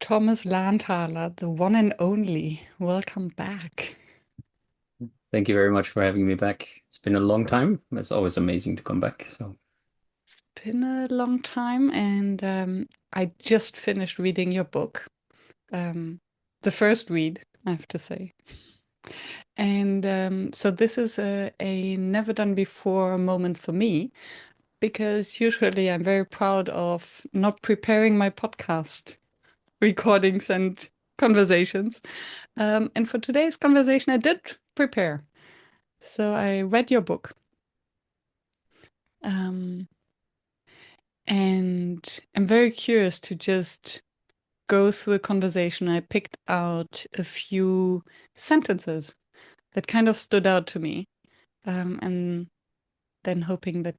Thomas Lahnthaler, the one and only. Welcome back. Thank you very much for having me back. It's been a long time. It's always amazing to come back. So, Been a long time, and I just finished reading your book. Um, the first read, I have to say. And so this is a never done before moment for me because usually I'm very proud of not preparing my podcast recordings and conversations. And for today's conversation, I did prepare. So I read your book. Um, and I'm very curious to just go through a conversation. I picked out a few sentences that kind of stood out to me, and then hoping that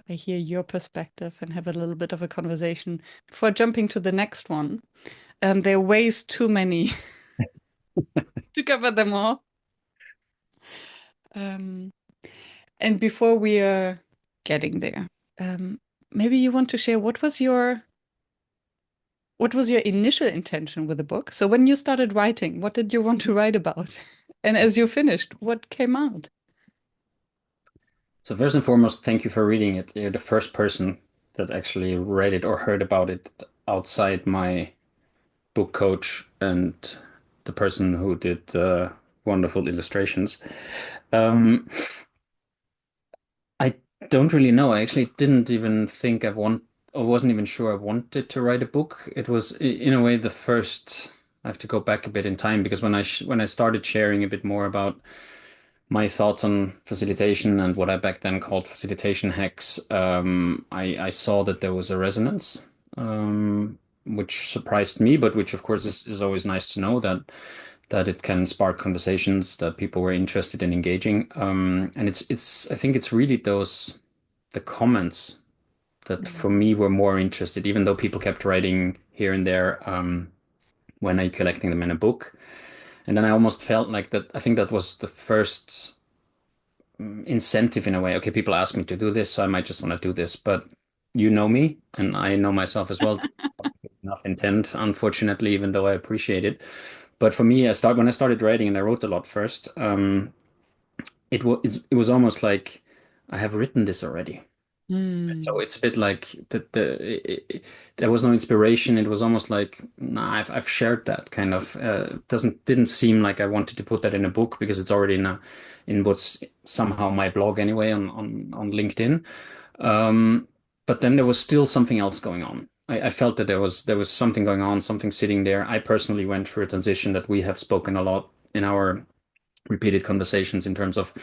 I hear your perspective and have a little bit of a conversation before jumping to the next one. There are ways too many to cover them all. Um, and before we are getting there, um, maybe you want to share what was your initial intention with the book? So when you started writing, what did you want to write about? And as you finished, what came out? so first and foremost, thank you for reading it. You're the first person that actually read it or heard about it outside my book coach and the person who did wonderful illustrations. Um, I don't really know. I actually didn't even think or wasn't even sure I wanted to write a book. It was, in a way, the first. I have to go back a bit in time because when I started sharing a bit more about my thoughts on facilitation and what I back then called facilitation hacks, I saw that there was a resonance, which surprised me, but which of course is always nice to know that it can spark conversations that people were interested in engaging. And I think it's really the comments that for Mm. me were more interested, even though people kept writing here and there, when I collecting them in a book. And then I almost felt like that. I think that was the first incentive in a way. Okay, people ask me to do this, so I might just want to do this. But you know me, and I know myself as well. Enough intent, unfortunately, even though I appreciate it. But for me, when I started writing, and I wrote a lot first. It was almost like I have written this already. So Mm. it's a bit like there was no inspiration. It was almost like, nah, I've shared that kind of. Didn't seem like I wanted to put that in a book because it's already in what's somehow my blog anyway on LinkedIn. Um, but then there was still something else going on. I felt that there was something going on, something sitting there. I personally went through a transition that we have spoken a lot in our repeated conversations in terms of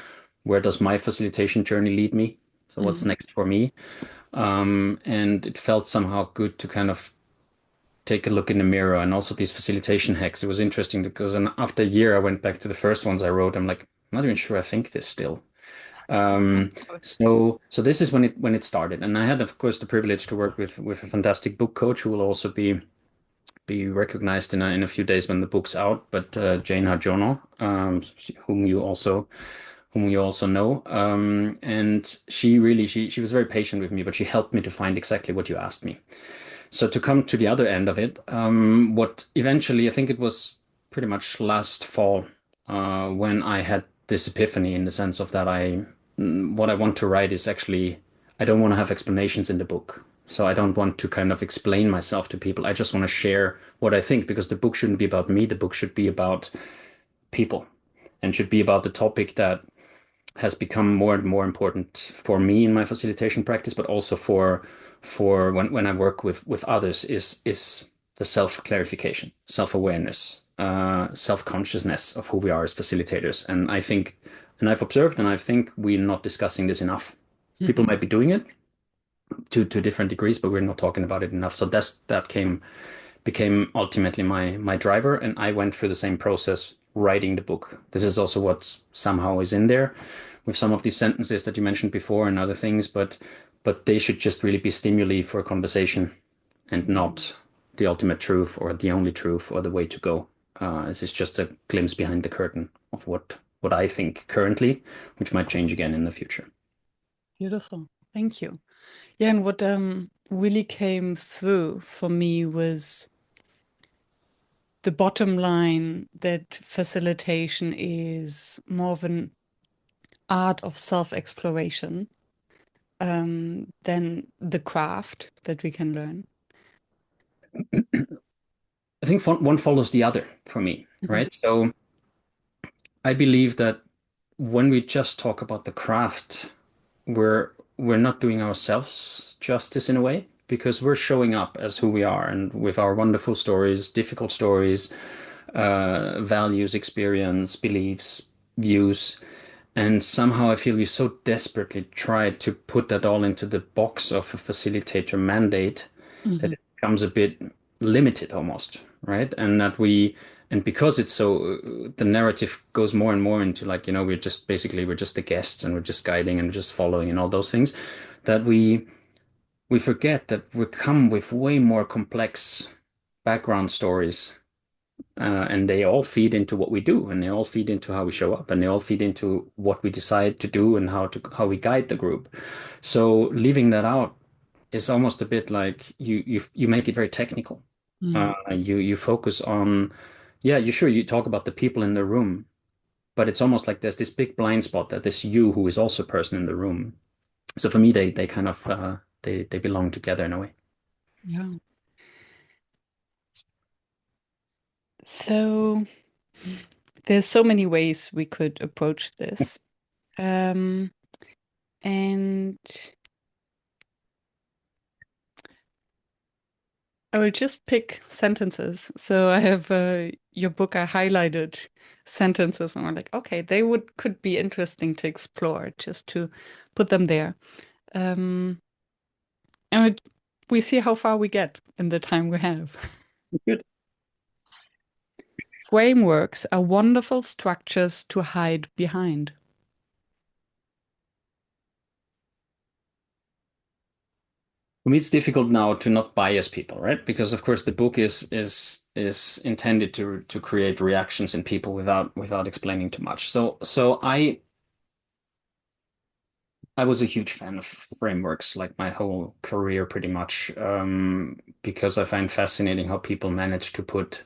where does my facilitation journey lead me? So what's Mm. next for me? And it felt somehow good to kind of take a look in the mirror and also these facilitation hacks. It was interesting because after a year, I went back to the first ones I wrote. I'm like, I'm not even sure I think this still. Of Um, course. so this is when it started, and I had, of course, the privilege to work with a fantastic book coach who will also be recognized in a few days when the book's out. But Jane Harjono, whom you also whom you also know. And she was very patient with me, but she helped me to find exactly what you asked me. So to come to the other end of it, what eventually I think it was pretty much last fall, when I had this epiphany in the sense of that what I want to write is actually, I don't want to have explanations in the book. So I don't want to kind of explain myself to people. I just want to share what I think because the book shouldn't be about me. The book should be about people and should be about the topic that has become more and more important for me in my facilitation practice, but also for when I work with others is the self-clarification, self-awareness, self-consciousness of who we are as facilitators. And I think, and I've observed, and I think we're not discussing this enough. People might be doing it to different degrees, but we're not talking about it enough. So that became ultimately my driver, and I went through the same process writing the book. This is also what somehow is in there with some of these sentences that you mentioned before and other things, but they should just really be stimuli for a conversation and not the ultimate truth or the only truth or the way to go. This is just a glimpse behind the curtain of what I think currently, which might change again in the future. Beautiful. Thank you. Yeah, and what really came through for me was the bottom line that facilitation is more of an art of self-exploration than the craft that we can learn. I think one follows the other for me, Mhm. right? So I believe that when we just talk about the craft, we're not doing ourselves justice in a way because we're showing up as who we are and with our wonderful stories, difficult stories, values, experience, beliefs, views. And somehow I feel we so desperately try to put that all into the box of a facilitator mandate that Mhm. it becomes a bit limited almost, right? And because it's so, the narrative goes more and more into like, we're just the guests and we're just guiding and just following and all those things that we forget that we come with way more complex background stories, and they all feed into what we do, and they all feed into how we show up, and they all feed into what we decide to do and how we guide the group. So leaving that out is almost a bit like you make it very technical. Mm. You focus on, yeah, you talk about the people in the room, but it's almost like there's this big blind spot that this you who is also a person in the room. So for me, they kind of they belong together in a way. Yeah. So there's so many ways we could approach this. Um, and I will just pick sentences. So I have your book, I highlighted sentences and I'm like, okay, they would could be interesting to explore, just to put them there. Um, and we see how far we get in the time we have. Good. Frameworks are wonderful structures to hide behind. For me, it's difficult now to not bias people, right? Because of course the book is intended to create reactions in people without explaining too much. So I was a huge fan of frameworks like my whole career pretty much, because I find fascinating how people manage to put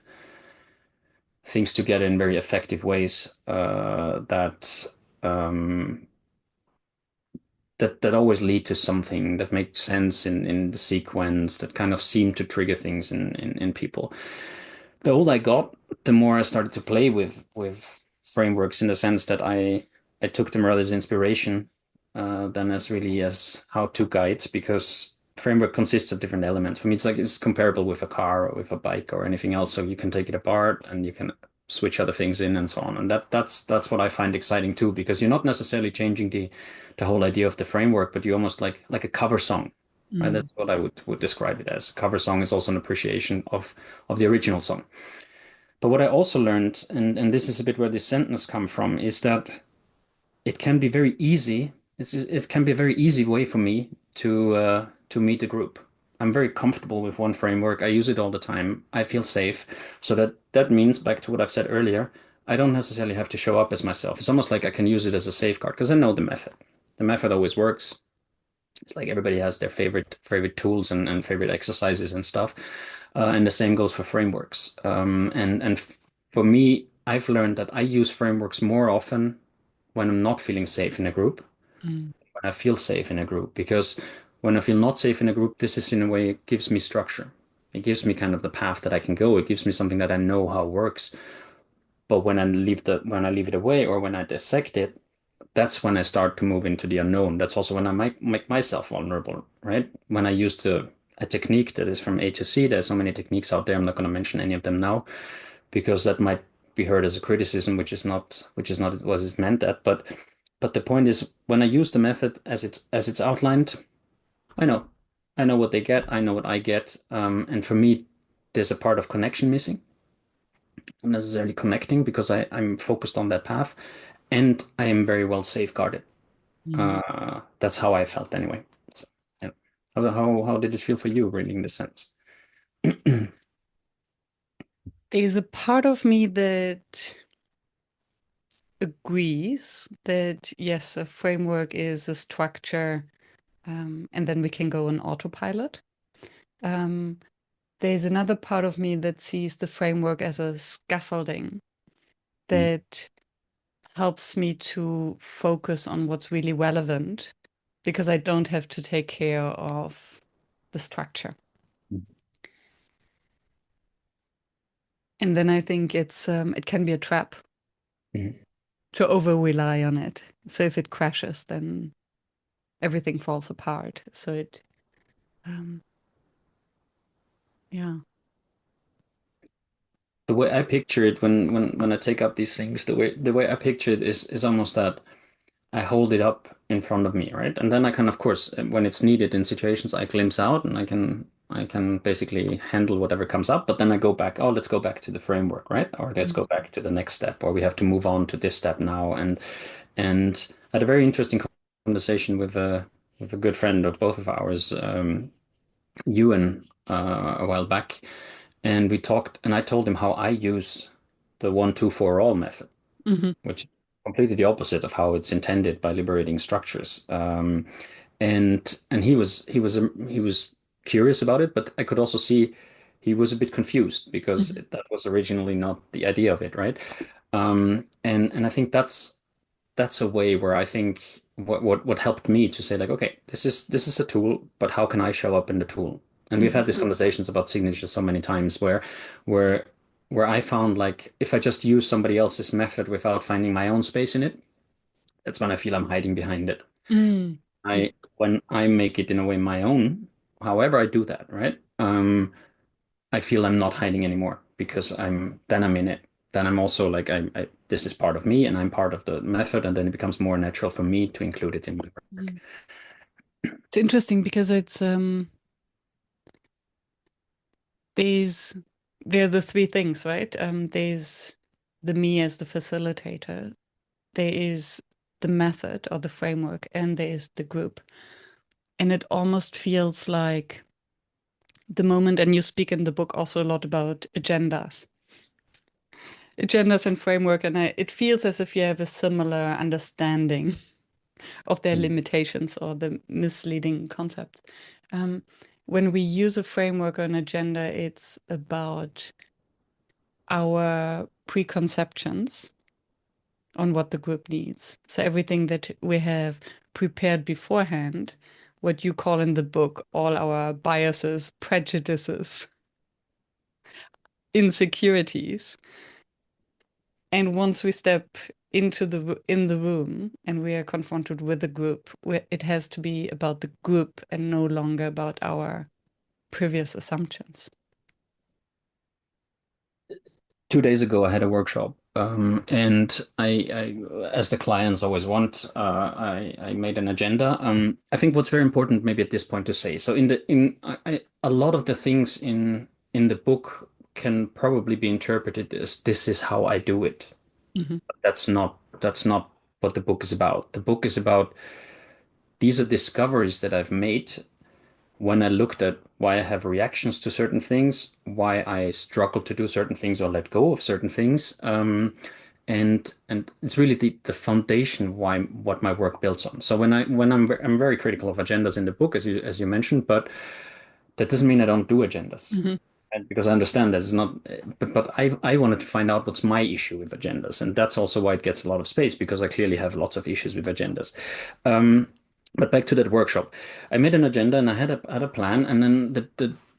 things together in very effective ways, um, that always lead to something that makes sense in the sequence that kind of seem to trigger things in people. The older I got, the more I started to play with frameworks in the sense that I took them rather as inspiration, than as really as how-to guides because framework consists of different elements. For me, it's comparable with a car or with a bike or anything else. So you can take it apart and you can switch other things in and so on. And that's what I find exciting too, because you're not necessarily changing the whole idea of the framework, but you almost like a cover song. Right? Mm, That's what I would describe it as. Cover song is also an appreciation of the original song. But what I also learned, and this is a bit where this sentence come from, is that it can be very easy. It can be a very easy way for me to meet a group. I'm very comfortable with one framework. I use it all the time. I feel safe. So that means back to what I've said earlier, I don't necessarily have to show up as myself. It's almost like I can use it as a safeguard because I know the method. The method always works. It's like everybody has their favorite tools and favorite exercises and stuff. And the same goes for frameworks. And for me, I've learned that I use frameworks more often when I'm not feeling safe in a group, mm, when I feel safe in a group. Because when I feel not safe in a group, this is in a way it gives me structure. It gives me kind of the path that I can go. It gives me something that I know how it works. But when I leave it away or when I dissect it, that's when I start to move into the unknown. That's also when I might make myself vulnerable, right? When I use a technique that is from A to Z, there's so many techniques out there. I'm not going to mention any of them now because that might be heard as a criticism, which is not what it's meant at. But the point is, when I use the method as it's outlined, I know, I know what they get, I know what I get, and for me, there's a part of connection missing. I'm necessarily connecting because I'm focused on that path, and I am very well safeguarded. mm. That's how I felt anyway. So, yeah. How did it feel for you reading the sentence? There's a part of me that agrees that yes, a framework is a structure, and then we can go on autopilot. Um, there's another part of me that sees the framework as a scaffolding Mm, that helps me to focus on what's really relevant because I don't have to take care of the structure. mm, And then I think it can be a trap mm. to over rely on it. So if it crashes, then everything falls apart. So um, yeah. The way I picture it when I take up these things, the way I picture it is almost that I hold it up in front of me, right? And then I can, of course, when it's needed in situations, I glimpse out and I can basically handle whatever comes up. But then I go back, oh, let's go back to the framework, right? Or let's Mm. go back to the next step, or we have to move on to this step now. And I had a very interesting conversation with a good friend of both of ours, Ewan, a while back, and we talked, and I told him how I use the 1-2-4 all method, Hmm. which is completely the opposite of how it's intended by liberating structures. And he was curious about it, but I could also see he was a bit confused because Hmm. that was originally not the idea of it, right? And I think that's a way where I think what helped me to say like, okay, this is a tool, but how can I show up in the tool? And we've Hmm. had these conversations about signatures so many times where where I found like if I just use somebody else's method without finding my own space in it, that's when I feel I'm hiding behind it. Mm. Yeah. I when I make it in a way my own, however I do that, right? I feel I'm not hiding anymore because I'm in it. Then I'm also like I this is part of me and I'm part of the method, and then it becomes more natural for me to include it in my work. Mm. It's interesting because there's there are the three things, right? There's the me as the facilitator, there is the method or the framework, and there is the group. And it almost feels like the moment, and you speak in the book also a lot about agendas and framework, and it feels as if you have a similar understanding of their Mm. limitations or the misleading concepts. Um, when we use a framework or an agenda, it's about our preconceptions on what the group needs. So everything that we have prepared beforehand, what you call in the book, all our biases, prejudices, insecurities. And once we step into in the room and we are confronted with the group, it has to be about the group and no longer about our previous assumptions. 2 days ago, I had a workshop, and as the clients always want, I made an agenda. I think what's very important, maybe at this point, to say. So, a lot of the things in the book can probably be interpreted as this is how I do it. Hmm. But that's not what the book is about. The book is about these are discoveries that I've made when I looked at why I have reactions to certain things, why I struggle to do certain things or let go of certain things, and it's really the foundation why what my work builds on. So I'm very critical of agendas in the book, as you mentioned, but that doesn't mean I don't do agendas. Hmm. And because I understand that it's not, but I wanted to find out what's my issue with agendas, and that's also why it gets a lot of space because I clearly have lots of issues with agendas. Um, but back to that workshop, I made an agenda and I had a plan, and then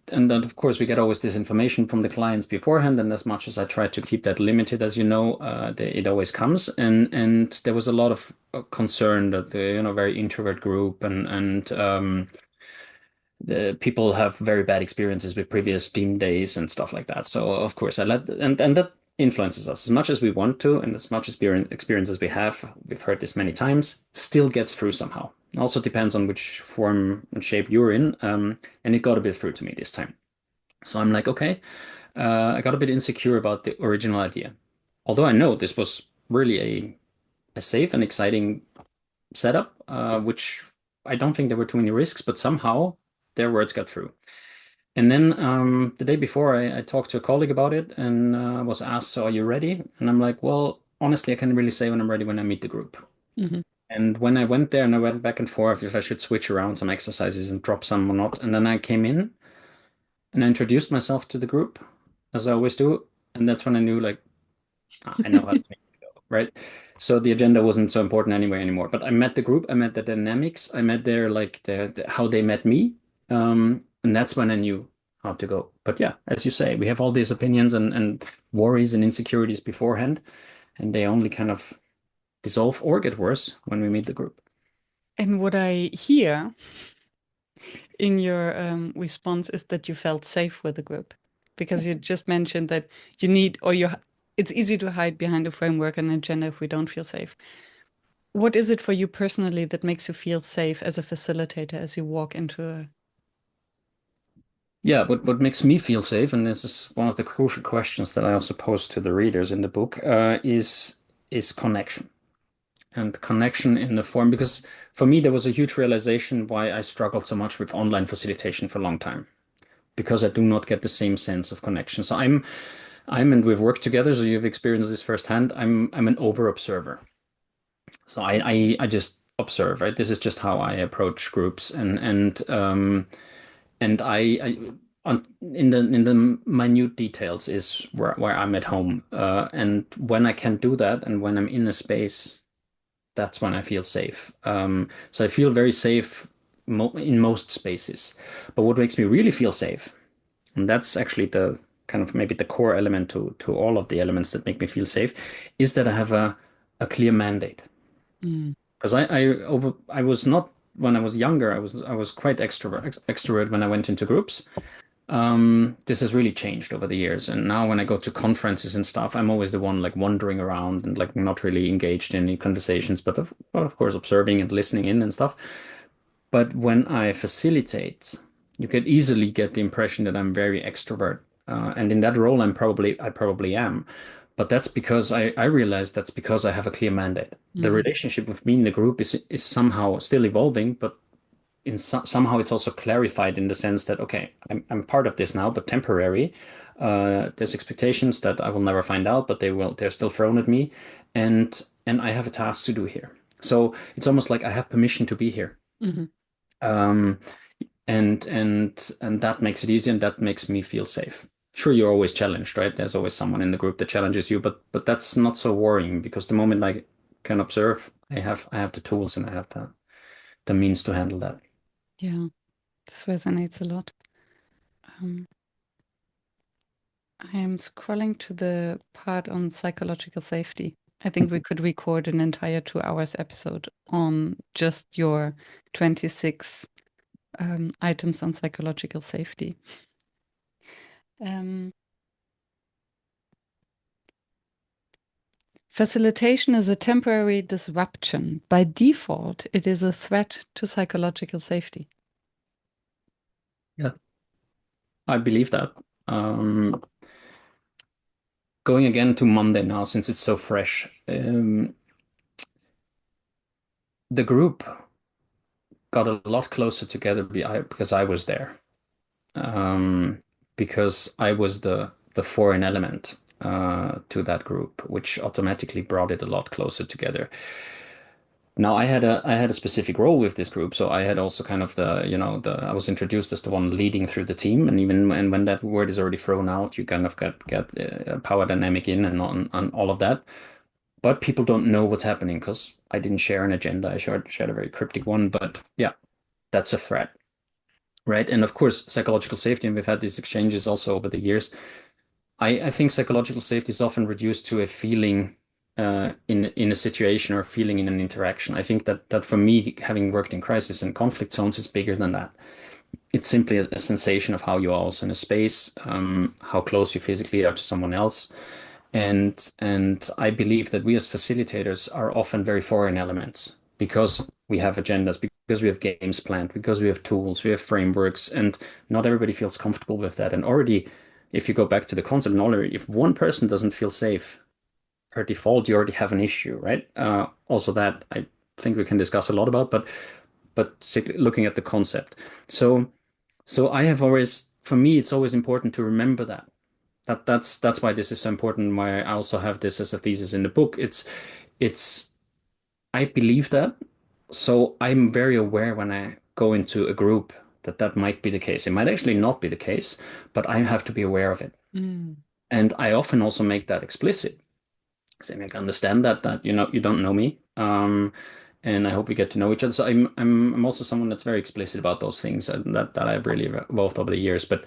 and then of course we get always this information from the clients beforehand, and as much as I try to keep that limited, as you know, it always comes, and there was a lot of concern that the very introvert group and the people have very bad experiences with previous team days and stuff like that. So of course I let and that influences us as much as we want to, and as much experience as we have. We've heard this many times. Still gets through somehow. Also depends on which form and shape you're in, and it got a bit through to me this time. So I'm like, okay, I got a bit insecure about the original idea, although I know this was really a safe and exciting setup, which I don't think there were too many risks, but somehow their words got through. And then the day before, I talked to a colleague about it and was asked, "So are you ready?" And I'm like, "Well, honestly, I can't really say when I'm ready when I meet the group." Hmm. And when I went there and I went back and forth if I should switch around some exercises and drop some or not, and then I came in, And I introduced myself to the group, as I always do. And that's when I knew, like, I know how this needs to go, right? So the agenda wasn't so important anyway anymore. But I met the group, I met the dynamics, I met their, like, how they met me. And that's when I knew how to go. But yeah, as you say, we have all these opinions and worries and insecurities beforehand, and they only kind of dissolve or get worse when we meet the group. And what I hear in your response is that you felt safe with the group because you just mentioned that you need, or you, it's easy to hide behind a framework and agenda if we don't feel safe. What is it for you personally that makes you feel safe as a facilitator as you walk into a. Yeah, what makes me feel safe, and this is one of the crucial questions that I also pose to the readers in the book, is connection. And connection in the form, because for me there was a huge realization why I struggled so much with online facilitation for a long time, because I do not get the same sense of connection. So and we've worked together, so you've experienced this firsthand. I'm an over observer. So I just observe, right? This is just how I approach groups, and in the minute details is where I'm at home. And when I can do that, and when I'm in a space, that's when I feel safe. So I feel very safe mo in most spaces. But what makes me really feel safe, and that's actually the kind of maybe the core element to all of the elements that make me feel safe, is that I have a clear mandate. Mm, Because I was not when I was younger, I was quite extrovert when I went into groups. This has really changed over the years. And now when I go to conferences and stuff, I'm always the one like wandering around and like not really engaged in any conversations, but of course observing and listening in and stuff. But when I facilitate, you could easily get the impression that I'm very extrovert. And in that role, I probably am. But that's because I realize that's because I have a clear mandate. The mm, relationship with me in the group is somehow still evolving, but somehow it's also clarified in the sense that okay, I'm part of this now, but temporary. There's expectations that I will never find out, but they're still thrown at me, and I have a task to do here. So it's almost like I have permission to be here. mhm. Um, and that makes it easy, and that makes me feel safe. Sure, you're always challenged, right? There's always someone in the group that challenges you, but that's not so worrying because the moment I can observe, I have the tools and I have the means to handle that. Yeah, this resonates a lot. Um, I am scrolling to the part on psychological safety. I think we could record an entire 2 hours episode on just your 26 items on psychological safety. Um, Facilitation is a temporary disruption. By default, it is a threat to psychological safety. Yeah, I believe that. Um, Going again to Monday now, since it's so fresh, the group got a lot closer together because I was there. Um, because I was the foreign element to that group, which automatically brought it a lot closer together. Now I had a specific role with this group, so I had also kind of the I was introduced as the one leading through the team, and even when that word is already thrown out, you kind of get a power dynamic in and on all of that. But people don't know what's happening because I didn't share an agenda. I shared a very cryptic one, but yeah, that's a threat, right? And of course, psychological safety, and we've had these exchanges also over the years. I think psychological safety is often reduced to a feeling in a situation or a feeling in an interaction. I think that for me, having worked in crisis and conflict zones, is bigger than that. It's simply a sensation of how you are also in a space, how close you physically are to someone else. And I believe that we as facilitators are often very foreign elements because we have agendas, because we have games planned, because we have tools, we have frameworks, and not everybody feels comfortable with that. And already, if you go back to the concept, and already, if one person doesn't feel safe, per default, you already have an issue, right? Also, that I think we can discuss a lot about, but looking at the concept. So I have always, for me, it's always important to remember that that's why this is so important. Why I also have this as a thesis in the book. It's I believe that, so I'm very aware when I go into a group that that might be the case. It might actually not be the case, but I have to be aware of it. Mm. And I often also make that explicit, saying, I understand that you don't know me, and I hope we get to know each other. So I'm also someone that's very explicit about those things, and that I've really evolved over the years. But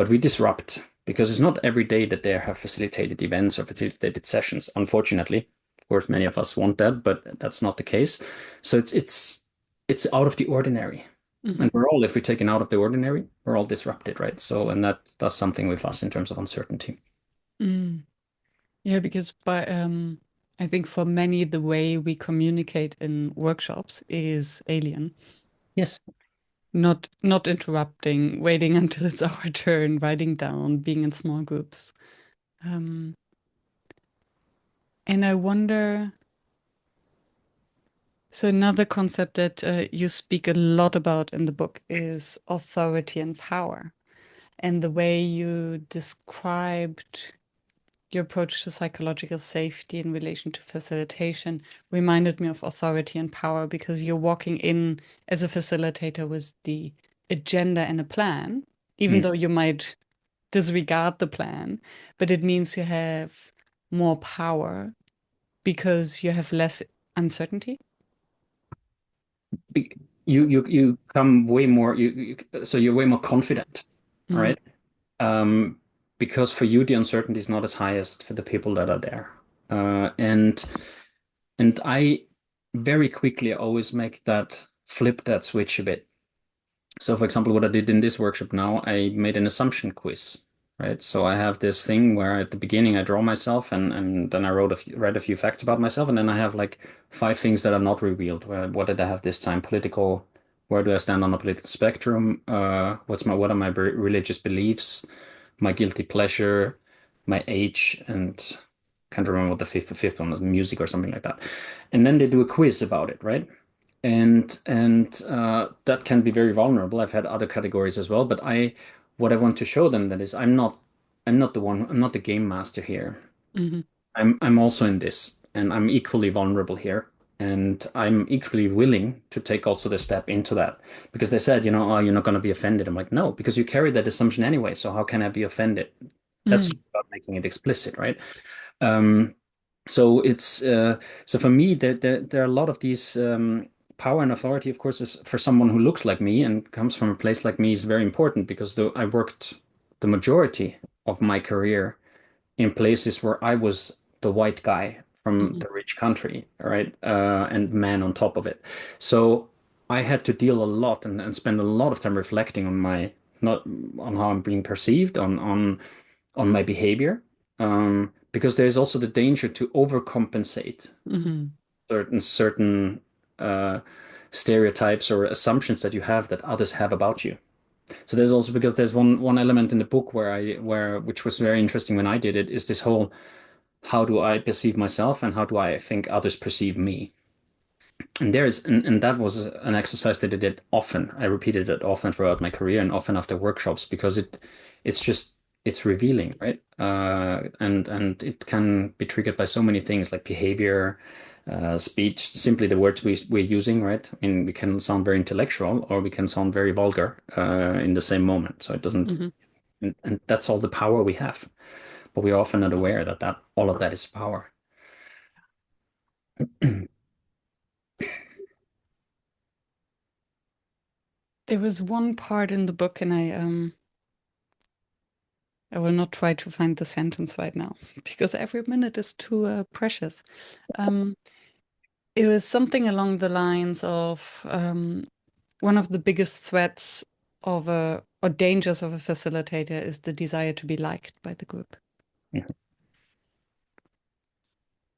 we disrupt because it's not every day that they have facilitated events or facilitated sessions. Unfortunately, of course, many of us want that, but that's not the case. So it's out of the ordinary. Hmm. And we're all, if we're taken out of the ordinary, we're all disrupted, right? So, and that does something with us in terms of uncertainty. Mm. Yeah, because I think for many, the way we communicate in workshops is alien. Yes. Not interrupting, waiting until it's our turn, writing down, being in small groups. Um, and I wonder, so another concept that you speak a lot about in the book is authority and power. And the way you described your approach to psychological safety in relation to facilitation reminded me of authority and power because you're walking in as a facilitator with the agenda and a plan, even Mm. though you might disregard the plan, but it means you have more power because you have less uncertainty. Be- you come way more so you're way more confident, Mm-hmm. right? Um, because for you the uncertainty is not as high as for the people that are there. And I very quickly always make that flip that switch a bit. So, for example, what I did in this workshop now, I made an assumption quiz, right? So I have this thing where at the beginning I draw myself, and then I read a few facts about myself, and then I have like five things that are not revealed. What did I have this time? Political. Where do I stand on the political spectrum? What are my religious beliefs? My guilty pleasure, my age, and can't remember what the fifth one was, music or something like that. And then they do a quiz about it, right? And that can be very vulnerable. I've had other categories as well, but what I want to show them that is I'm not the game master here. Mm-hmm. I'm also in this, and I'm equally vulnerable here, and I'm equally willing to take also the step into that because they said, oh, you're not going to be offended. I'm like, no, because you carry that assumption anyway. So how can I be offended? That's Mm-hmm. just about making it explicit, right? Um, so it's so for me, there are a lot of these power and authority. Of course, is for someone who looks like me and comes from a place like me is very important because I worked the majority of my career in places where I was the white guy from Mm-hmm. the rich country, right? And man on top of it. So I had to deal a lot and spend a lot of time reflecting on my not on how I'm being perceived, on my behavior, because there's also the danger to overcompensate Mm-hmm. certain uh, stereotypes or assumptions that you have that others have about you. So there's also because there's one element in the book where which was very interesting when I did it is this whole how do I perceive myself and how do I think others perceive me? And that was an exercise that I did often. I repeated it often throughout my career and often after workshops because it's revealing, right? And it can be triggered by so many things like behavior, speech, simply the words we're using, right? I mean, we can sound very intellectual or we can sound very vulgar in the same moment. So it doesn't, Mm-hmm. and that's all the power we have. But we're often not aware that all of that is power. There was one part in the book, and I will not try to find the sentence right now because every minute is too precious. Um, it was something along the lines of one of the biggest threats of a or dangers of a facilitator is the desire to be liked by the group.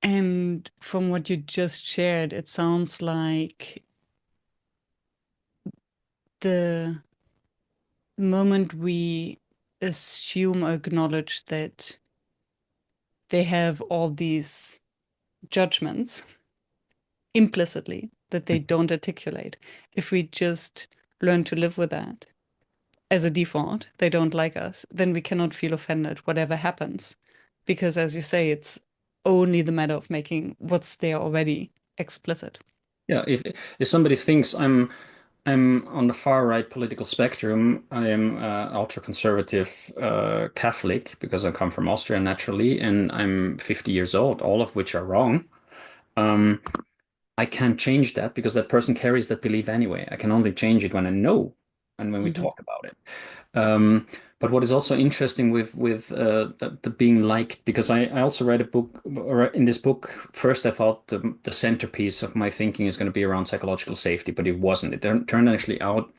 And from what you just shared, it sounds like the moment we assume or acknowledge that they have all these judgments implicitly that they don't articulate. If we just learn to live with that as a default, they don't like us, then we cannot feel offended, whatever happens. Because as you say, it's only the matter of making what's there already explicit. Yeah, if somebody thinks I'm on the far right political spectrum. I am ultra-conservative Catholic because I come from Austria naturally, and I'm 50 years old, all of which are wrong. Um, I can't change that because that person carries that belief anyway. I can only change it when I know and when we Hmm. talk about it. Um, but what is also interesting with the being liked, because I also read a book, or in this book, first I thought the centerpiece of my thinking is going to be around psychological safety, but it wasn't. It turned actually out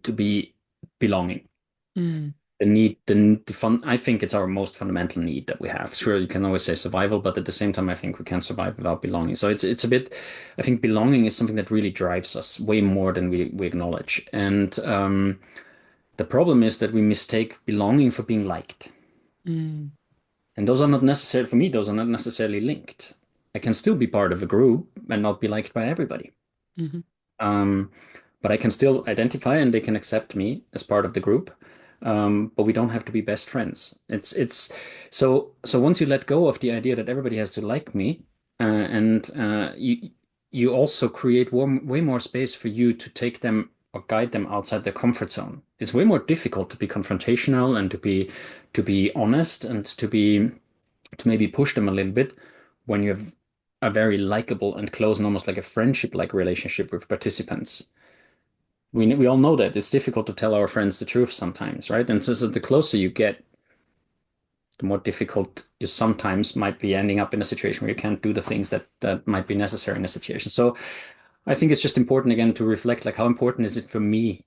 to be belonging. Mm. The need, the fun. I think it's our most fundamental need that we have. Sure, you can always say survival, but at the same time, I think we can't survive without belonging. So it's a bit. I think belonging is something that really drives us way more than we acknowledge. And the problem is that we mistake belonging for being liked, Mm. and those are not necessarily for me. Those are not necessarily linked. I can still be part of a group and not be liked by everybody. Hmm. Um, but I can still identify and they can accept me as part of the group. But we don't have to be best friends. It's so once you let go of the idea that everybody has to like me, and you also create way more space for you to take them or guide them outside their comfort zone. It's way more difficult to be confrontational and to be honest and to maybe push them a little bit when you have a very likable and close and almost like a friendship-like relationship with participants. We all know that it's difficult to tell our friends the truth sometimes, right? And so the closer you get, the more difficult you sometimes might be ending up in a situation where you can't do the things that might be necessary in a situation. So I think it's just important again to reflect like how important is it for me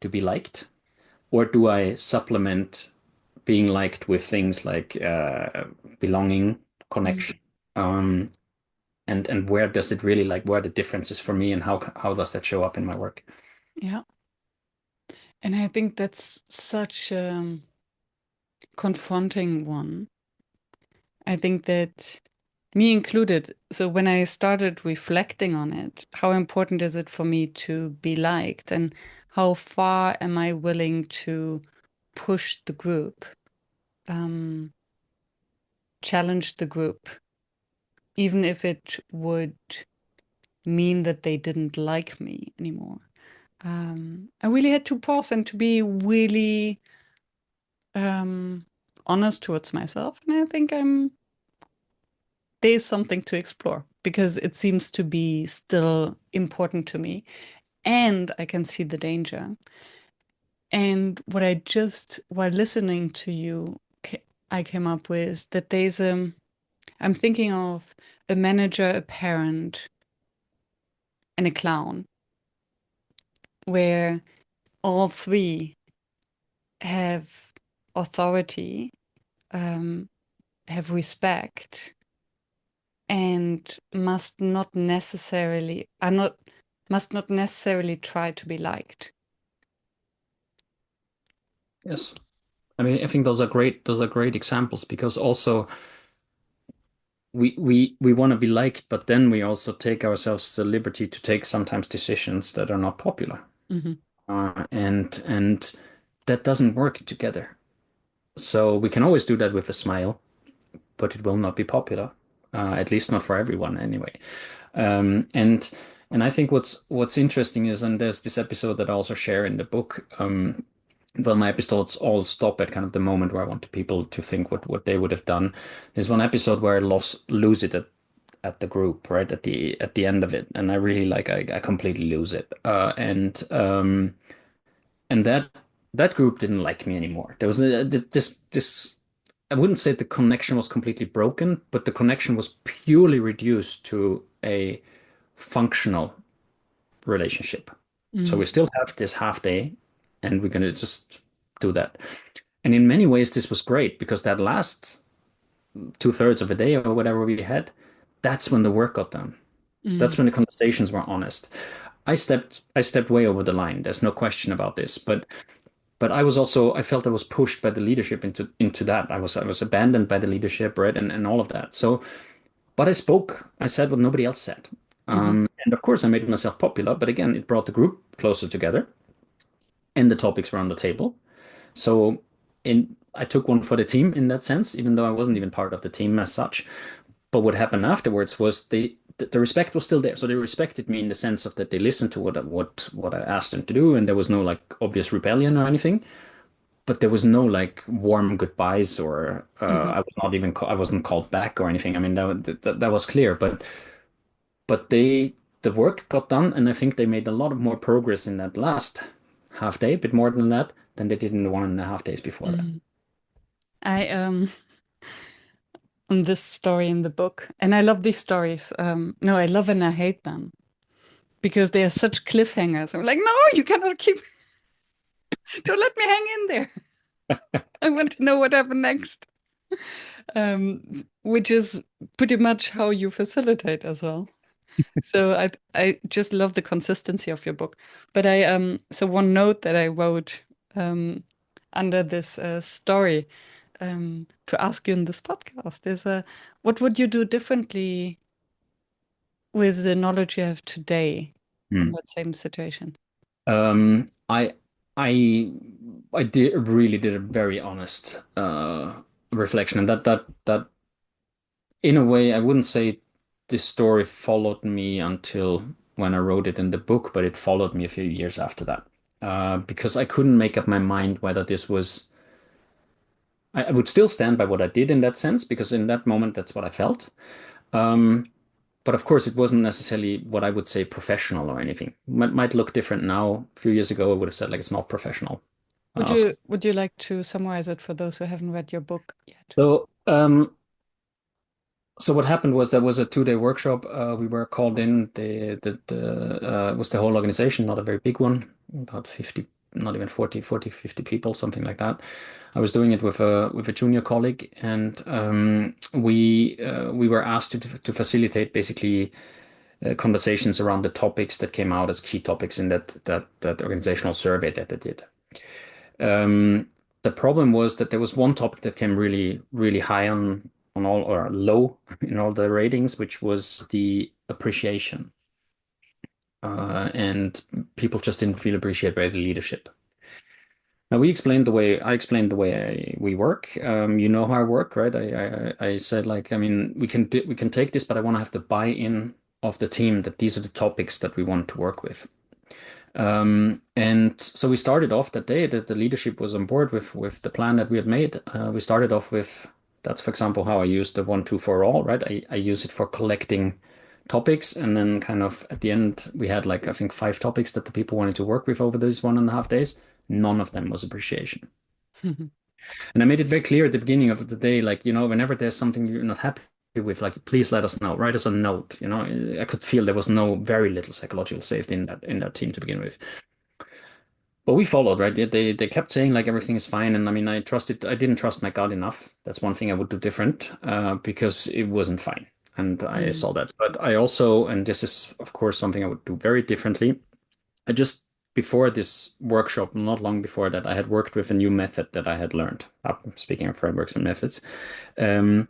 to be liked, or do I supplement being liked with things like belonging, Mm. connection, um, and where does it really like where are the differences for me and how does that show up in my work? Yeah. And I think that's such a confronting one. I think that me included, so when I started reflecting on it, how important is it for me to be liked and how far am I willing to push the group, um, challenge the group, even if it would mean that they didn't like me anymore. I really had to pause and to be really um, honest towards myself. And I think there's something to explore because it seems to be still important to me. And I can see the danger. And what I just, while listening to you, I came up with that I'm thinking of a manager, a parent, and a clown, where all three have authority, um, have respect, and must not necessarily try to be liked. Yes. I mean, I think those are great examples because also we want to be liked, but then we also take ourselves the liberty to take sometimes decisions that are not popular. Hmm. And that doesn't work together. So we can always do that with a smile, but it will not be popular. At least not for everyone anyway. Um, and and I think what's interesting is, and there's this episode that I also share in the book. Well, my episodes all stop at kind of the moment where I want people to think what they would have done. There's one episode where I lose it at the group, right at the end of it, and I really like I completely lose it. And that group didn't like me anymore. There was this. I wouldn't say the connection was completely broken, but the connection was purely reduced to a functional relationship. So Mm. we still have this half day, and we're gonna just do that. And in many ways, this was great because that last two-thirds of a day or whatever we had, that's when the work got done. Mm. That's when the conversations were honest. I stepped way over the line. There's no question about this. But I felt I was pushed by the leadership into that. I was abandoned by the leadership, right? And all of that. So, but I spoke. I said what nobody else said. Hmm. And of course, I made myself popular. But again, it brought the group closer together, and the topics were on the table. So, I took one for the team in that sense, even though I wasn't even part of the team as such. but what happened afterwards was the respect was still there. So they respected me in the sense of that they listened to what I asked them to do, and there was no like obvious rebellion or anything. But there was no like warm goodbyes or Hmm. I was not even I wasn't called back or anything. I mean that was clear, but the work got done, and I think they made a lot of more progress in that last half day, a bit more than that, than they did in the 1.5 days before that. Hmm. I on this story in the book, and I love these stories. No, I love and I hate them because they are such cliffhangers. I'm like, no, you cannot keep. Don't let me hang in there. I want to know what happened next. Which is pretty much how you facilitate as well. So I just love the consistency of your book. But I so one note that I wrote um under this story to ask you in this podcast is what would you do differently with the knowledge you have today in Hmm. that same situation? Um, I I I did really did a very honest reflection, and that in a way I wouldn't say this story followed me until when I wrote it in the book, but it followed me a few years after that. Because I couldn't make up my mind whether this was I would still stand by what I did in that sense, because in that moment that's what I felt. Um, but of course, it wasn't necessarily what I would say professional or anything. Might look different now. A few years ago, I would have said like it's not professional. Would So, you like to summarize it for those who haven't read your book yet? so, um, so what happened was there was a 2-day workshop. We were called in. The was the whole organization, not a very big one, about 50, not even 40, 50 people, something like that. I was doing it with a junior colleague, and we were asked to facilitate basically conversations around the topics that came out as key topics in that organizational survey that they did. Um, the problem was that there was one topic that came really high on all or low in all the ratings, which was the appreciation. And people just didn't feel appreciated by the leadership. Now I explained the way we work. You know how I work, right? I said like, I mean, we can take this, but I want to have the buy-in of the team that these are the topics that we want to work with. And so we started off that day that the leadership was on board with the plan that we had made. We started off with that's, for example, how I use the 1, 2, 4 all, right? I use it for collecting topics, and then kind of at the end we had like I think 5 topics that the people wanted to work with over those 1.5 days. None of them was appreciation. And I made it very clear at the beginning of the day, like, whenever there's something you're not happy with, like, please let us know. Write us a note. I could feel there was very little psychological safety in that team to begin with. But we followed, right? They kept saying like everything is fine, and I mean, I didn't trust my gut enough. That's one thing I would do different, because it wasn't fine, and I Mm. saw that. But I also, and this is of course something I would do very differently. I just before this workshop, not long before that, I had worked with a new method that I had learned. Speaking of frameworks and methods, um,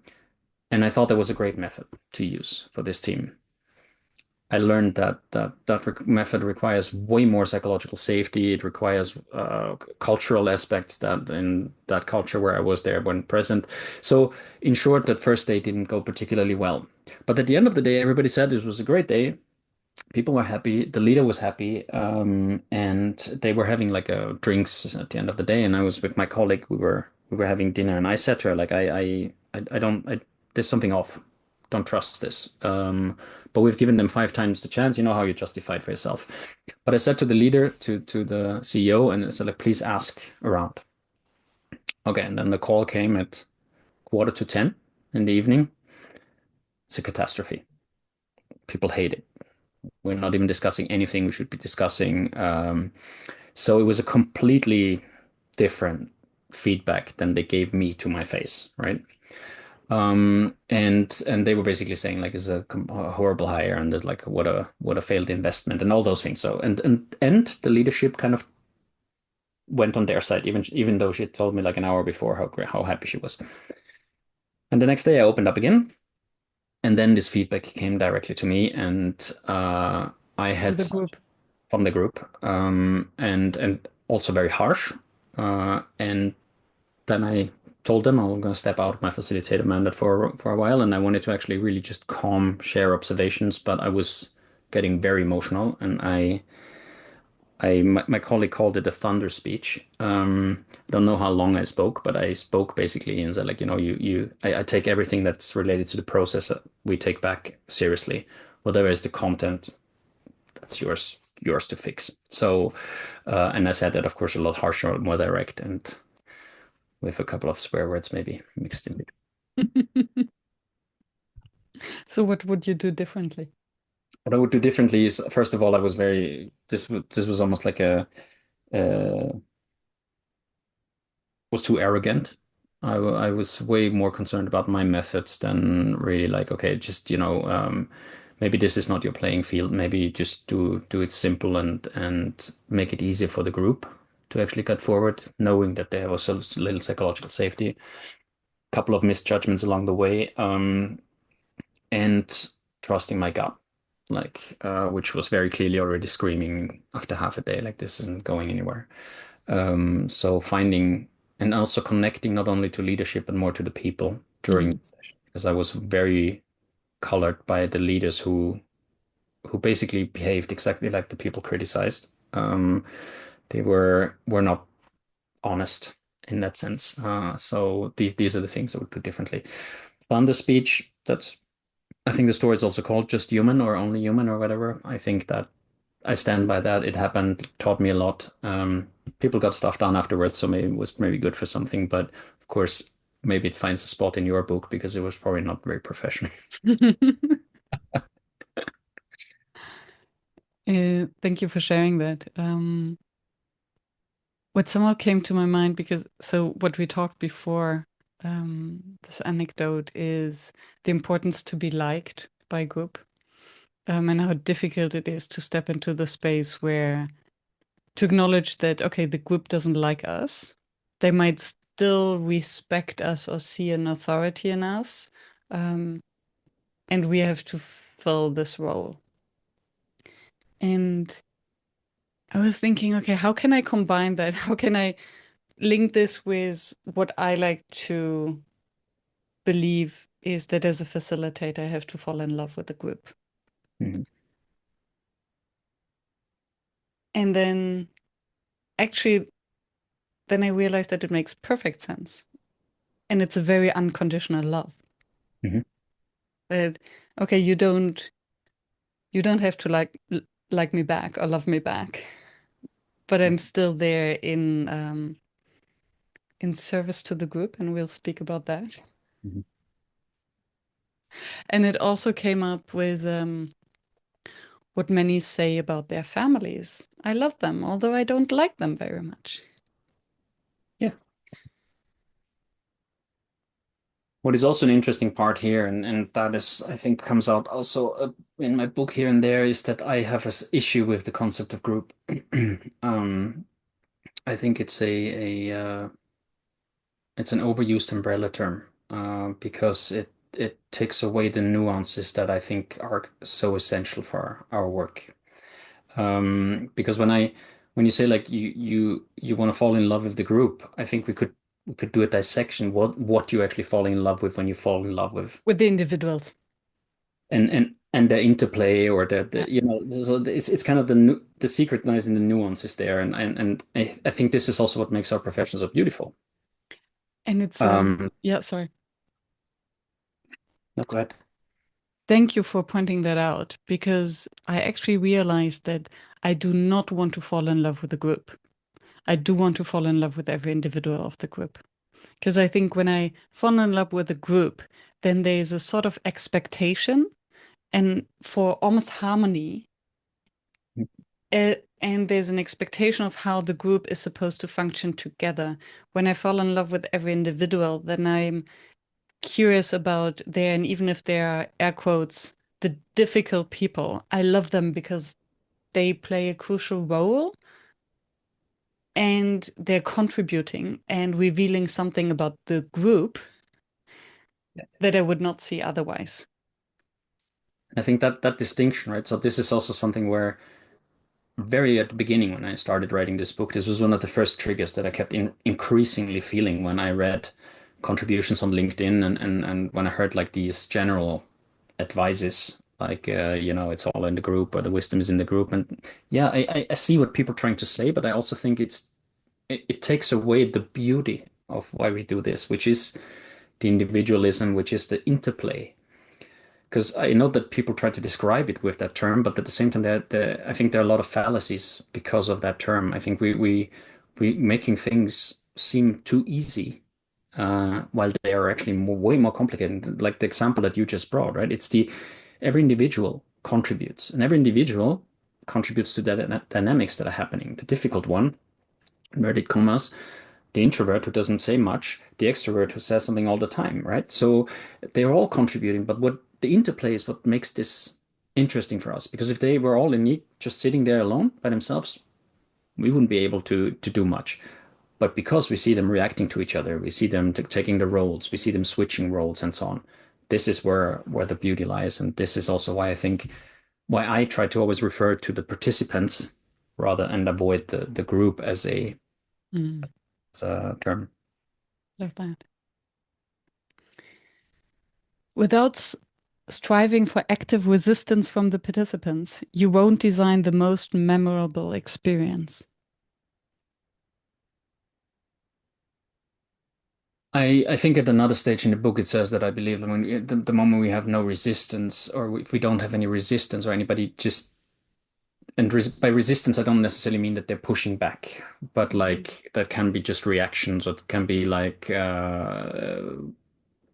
and I thought that was a great method to use for this team. I learned that method requires way more psychological safety. It requires cultural aspects that in that culture where I was there when present. So, in short, that first day didn't go particularly well. But at the end of the day, everybody said this was a great day. People were happy. The leader was happy, and they were having like a drinks at the end of the day. And I was with my colleague. We were having dinner, and I said to her like, I don't. There's something off. Don't trust this. But we've given them 5 times the chance. You know how you justify it for yourself. But I said to the leader, to the CEO, and I said like, please ask around. Okay, and then the call came at quarter to 10 in the evening. It's a catastrophe. People hate it. We're not even discussing anything we should be discussing. So it was a completely different feedback than they gave me to my face, right? And they were basically saying like it's a horrible hire, and there's like what a failed investment and all those things. So and the leadership kind of went on their side, even though she had told me like an hour before how happy she was. And the next day I opened up again, and then this feedback came directly to me, and I From had the group. from the group, and also very harsh. And then I told them I'm going to step out of my facilitator mandate for a while, and I wanted to actually really just calm, share observations, but I was getting very emotional, and my colleague called it a thunder speech. I don't know how long I spoke, but I spoke basically and said like, I take everything that's related to the process we take back seriously. Whatever is the content, that's yours to fix. So, and I said that, of course, a lot harsher, more direct, and with a couple of swear words maybe mixed in. So what would you do differently? What I would do differently is, first of all, I was very this was almost like uh, was too arrogant. I was way more concerned about my methods than really like, okay, just, maybe this is not your playing field. Maybe just do it simple and make it easier for the group to actually cut forward, knowing that there was a little psychological safety, a couple of misjudgments along the way, and trusting my gut, like, which was very clearly already screaming after half a day, like this isn't going anywhere. So finding and also connecting not only to leadership but more to the people during Mhm. the session, because I was very colored by the leaders who basically behaved exactly like the people criticized. They were not honest in that sense. So these are the things I would do differently. Thunder speech, that's I think the story is also called Just Human or Only Human or whatever. I think that I stand by that. It happened, taught me a lot. People got stuff done afterwards, so maybe it was maybe good for something. But of course, maybe it finds a spot in your book because it was probably not very professional. Thank you for sharing that. What somehow came to my mind because so what we talked before, this anecdote is the importance to be liked by a group, and how difficult it is to step into the space where to acknowledge that okay, the group doesn't like us. They might still respect us or see an authority in us, um, and we have to fill this role. And I was thinking, okay, how can I combine that? How can I link this with what I like to believe is that as a facilitator, I have to fall in love with the group. Mhm, And then actually, then I realized that it makes perfect sense. And it's a very unconditional love. mhm, That, okay, you don't have to like me back or love me back, but I'm still there in service to the group, and we'll speak about that. mhm. And it also came up with what many say about their families. I love them, although I don't like them very much. Yeah. What is also an interesting part here, and that is, I think, comes out also in my book here and there, is that I have an issue with the concept of group. Um, I think it's an overused umbrella term, because it takes away the nuances that I think are so essential for our work. Because when you say like you want to fall in love with the group, I think we could do a dissection what you actually fall in love with when you fall in love with, With the individuals. and the interplay or Yeah. so it's kind of the secret lies in the nuances there, and I think this is also what makes our profession so beautiful. And it's Um, yeah, sorry. no, go ahead. Thank you for pointing that out because I actually realized that I do not want to fall in love with the group. I do want to fall in love with every individual of the group. Because I think when I fall in love with a group, then there's a sort of expectation and for almost harmony. And there's an expectation of how the group is supposed to function together. When I fall in love with every individual, then I'm curious about their, and even if they are air quotes, the difficult people, I love them because they play a crucial role and they're contributing and revealing something about the group that I would not see otherwise. I think that distinction, right? So this is also something where very at the beginning when I started writing this book, this was one of the first triggers that I kept increasingly feeling when I read contributions on LinkedIn, and when I heard like these general advices, like it's all in the group, or the wisdom is in the group, and yeah, I see what people are trying to say, but I also think it takes away the beauty of why we do this, which is the individualism, which is the interplay. Because I know that people try to describe it with that term, but at the same time, I think there are a lot of fallacies because of that term. I think we making things seem too easy, while they are actually way more complicated. Like the example that you just brought, right? It's the every individual contributes, and every individual contributes to the dynamics that are happening. The difficult one, inverted commas, the introvert who doesn't say much, the extrovert who says something all the time, right? So they're all contributing, but what the interplay is what makes this interesting for us. Because if they were all in just sitting there alone by themselves, we wouldn't be able to do much. But because we see them reacting to each other, we see them taking the roles, we see them switching roles and so on. This is where the beauty lies, and this is also why I try to always refer to the participants rather and avoid the group Mm, as a term. love that. Without striving for active resistance from the participants, you won't design the most memorable experience. I think at another stage in the book it says that I believe that when the moment we have no resistance, or if we don't have any resistance, or anybody just by resistance I don't necessarily mean that they're pushing back, but like that can be just reactions, or it can be like a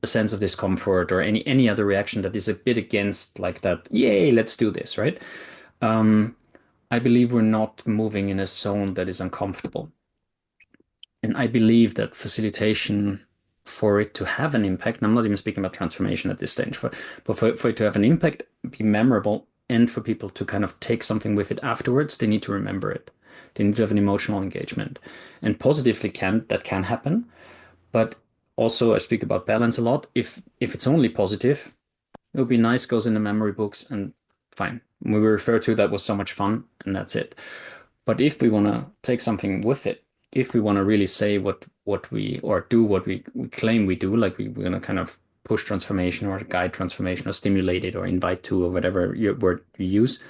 sense of discomfort, or any other reaction that is a bit against like that. Yay, let's do this, right? Um, I believe we're not moving in a zone that is uncomfortable. And I believe that facilitation, for it to have an impact, and I'm not even speaking about transformation at this stage, but for it to have an impact, be memorable, and for people to kind of take something with it afterwards, they need to remember it. They need to have an emotional engagement. And positively that can happen. But also I speak about balance a lot. If it's only positive, it would be nice, goes in the memory books, and fine. We refer to that was so much fun, and that's it. But if we want to take something with it, if we want to really say what we or do what we claim we do, like we're going to kind of push transformation or guide transformation or stimulate it or invite to or whatever word you use,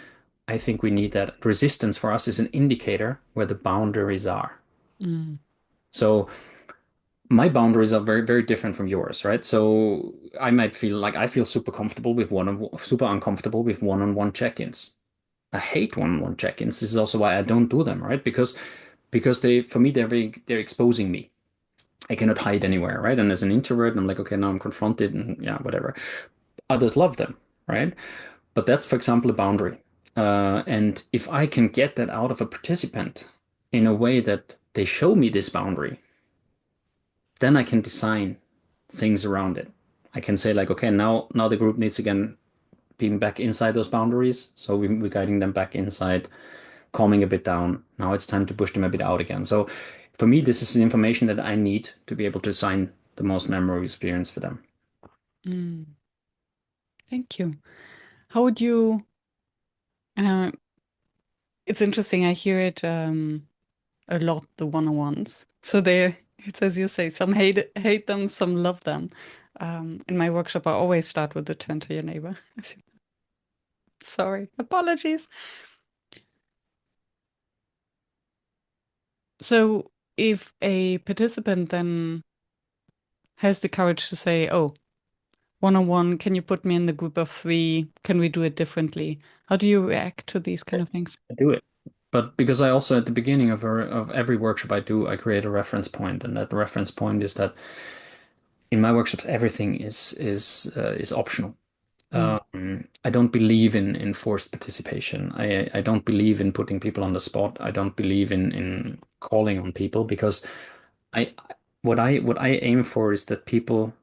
I think we need that. Resistance for us is an indicator where the boundaries are. Mm, So my boundaries are very, very different from yours, right? So I might feel like I feel super comfortable with super uncomfortable with one-on-one check-ins. I hate one-on-one check-ins. This is also why I don't do them, right? Because they for me they're exposing me. I cannot hide anywhere, right? And as an introvert, I'm like, okay, now I'm confronted, and yeah, whatever. Others love them, right? But that's, for example, a boundary. And if I can get that out of a participant in a way that they show me this boundary, then I can design things around it. I can say like, okay, now the group needs again being back inside those boundaries. So we're guiding them back inside, calming a bit down. Now it's time to push them a bit out again. So for me, this is the information that I need to be able to design the most memorable experience for them. mm. Thank you. How would you? Uh, it's interesting. I hear it a lot. The one-on-ones. So it's as you say. Some hate them, some love them. In my workshop, I always start with the turn to your neighbor. Sorry, apologies. So if a participant then has the courage to say, "Oh, one-on-one, can you put me in the group of three? Can we do it differently?" How do you react to these kind of things? I do it. But because I also at the beginning of every workshop I do, I create a reference point, and that reference point is that in my workshops everything is optional. Mm, I don't believe in forced participation. I don't believe in putting people on the spot. I don't believe in calling on people because I what I aim for is that people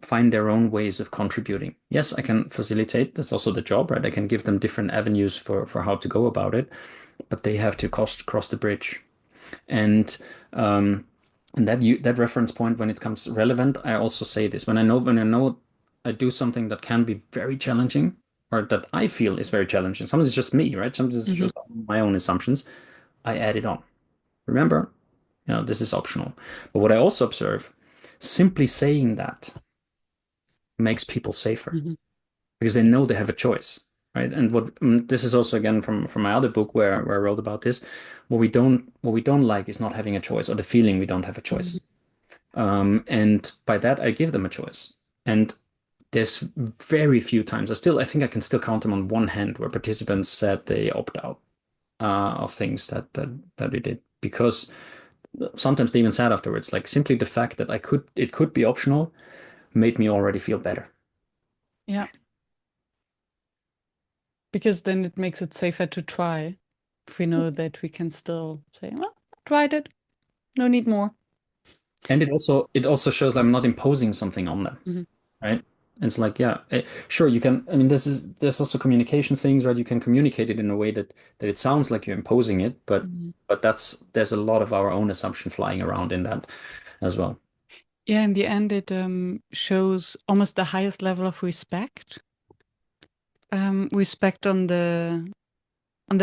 find their own ways of contributing. Yes, I can facilitate. That's also the job, right? I can give them different avenues for how to go about it, but they have to cross the bridge. And um, and that reference point when it comes relevant, I also say this when I know I do something that can be very challenging or that I feel is very challenging. Sometimes it's just me, right? Sometimes it's mhm, just my own assumptions. I add it on. Remember, this is optional. But what I also observe Simply saying that makes people safer Hmm. because they know they have a choice, right? And this is also again from my other book where I wrote about this. What we don't like is not having a choice or the feeling we don't have a Hmm. choice. And by that, I give them a choice. And there's very few times. I think I can still count them on one hand where participants said they opt out of things that we did because sometimes they even said afterwards, like simply the fact that it could be optional made me already feel better. Yeah, because then it makes it safer to try if we know that we can still say, well, tried it, no need more. And it also shows I'm not imposing something on them, Hmm. right? It's like, yeah, sure, you can. I mean, there's also communication things, right? You can communicate it in a way that it sounds like you're imposing it, but Hmm. there's a lot of our own assumption flying around in that as well. Yeah, in the end, it shows almost the highest level of respect. Respect on the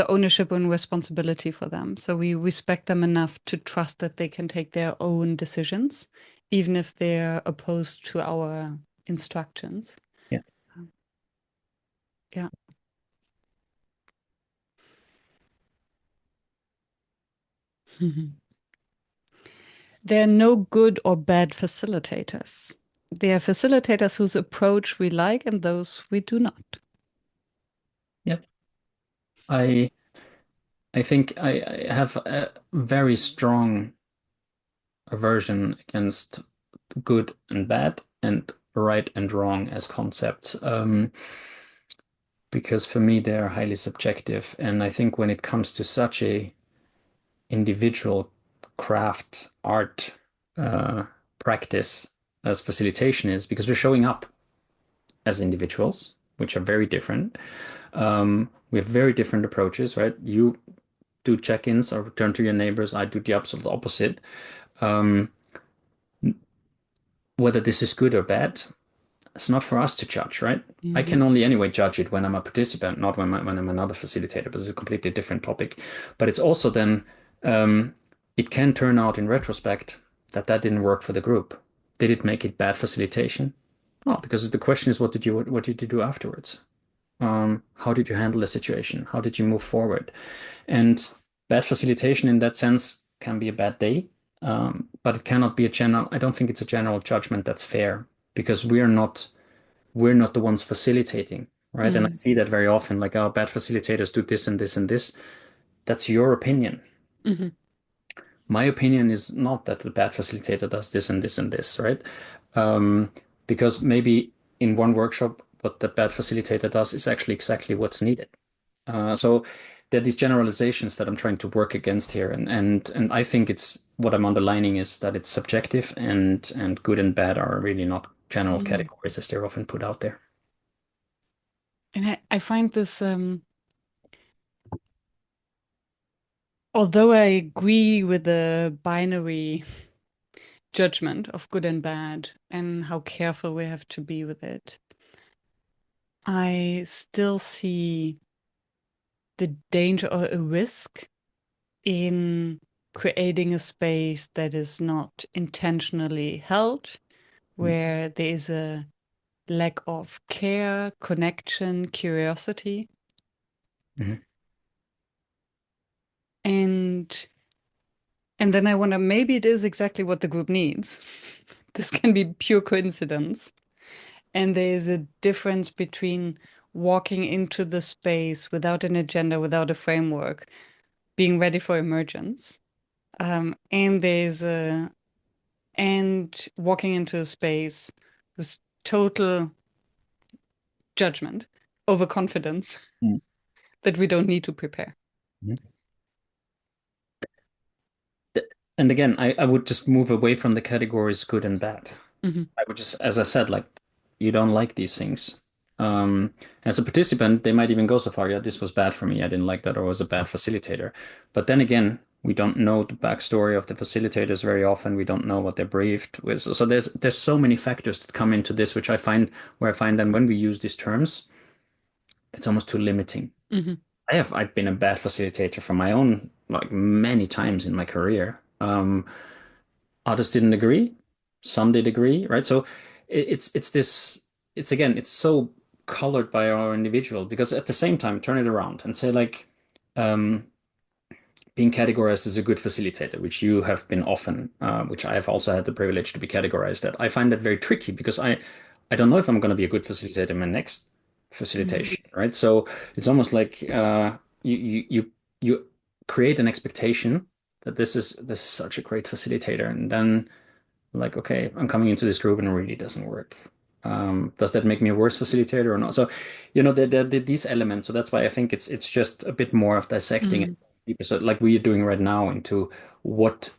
ownership and responsibility for them. So we respect them enough to trust that they can take their own decisions, even if they're opposed to our instructions. Yeah. Um, Yeah. There are no good or bad facilitators. There are facilitators whose approach we like and those we do not. Yeah. I I think I have a very strong aversion against good and bad and right and wrong as concepts. Because for me they are highly subjective, and I think when it comes to such a individual craft art uh, practice as facilitation is, because we're showing up as individuals, which are very different. We have very different approaches, right? You do check-ins or return to your neighbors. I do the absolute opposite. Um, whether this is good or bad, it's not for us to judge, right? I Mhm. can only anyway judge it when I'm a participant, not when I'm another facilitator, but it's a completely different topic. But it's also then, um, it can turn out in retrospect that that didn't work for the group. Did it make it bad facilitation? No, because the question is, what did you do afterwards? How did you handle the situation? How did you move forward? And bad facilitation in that sense can be a bad day, but it cannot be a general. I don't think it's a general judgment that's fair because we're not the ones facilitating, right? And I Mhm. see that very often, like, oh, bad facilitators do this and this and this. That's your opinion. Mhm. My opinion is not that the bad facilitator does this and this and this, right? Um, because maybe in one workshop, what the bad facilitator does is actually exactly what's needed. So there are these generalizations that I'm trying to work against here, and I think it's what I'm underlining is that it's subjective, and good and bad are really not general Mhm. categories as they're often put out there. And I find this, although I agree with the binary judgment of good and bad and how careful we have to be with it, I still see the danger or a risk in creating a space that is not intentionally held, where there is a lack of care, connection, curiosity. Mhm. And then I wonder, maybe it is exactly what the group needs. This can be pure coincidence. And there is a difference between walking into the space without an agenda, without a framework, being ready for emergence. And there's a and walking into a space with total judgment, overconfidence that we don't need to prepare. Mhm. And again, I would just move away from the categories good and bad. Hmm. I would just, as I said, like, you don't like these things. Um, as a participant, they might even go so far, yeah, this was bad for me. I didn't like that, or was a bad facilitator. But then again, we don't know the backstory of the facilitators very often. We don't know what they're briefed with. So there's so many factors that come into this, which I find where I find that when we use these terms, it's almost too limiting. Hmm. I've been a bad facilitator for my own, like, many times in my career. Others didn't agree. some did agree, right? So it's this, it's again, it's so colored by our individual, because at the same time, turn it around and say like, um, being categorized as a good facilitator, which you have been often, which I have also had the privilege to be categorized at. I find that very tricky because I don't know if I'm going to be a good facilitator in my next Mm. facilitation, right? So it's almost like you create an expectation that this is such a great facilitator, and then like, okay, I'm coming into this group and it really doesn't work. Does that make me a worse facilitator or not? So, these elements. So that's why I think it's just a bit more of dissecting it Mm. deeper. So like we are doing right now into what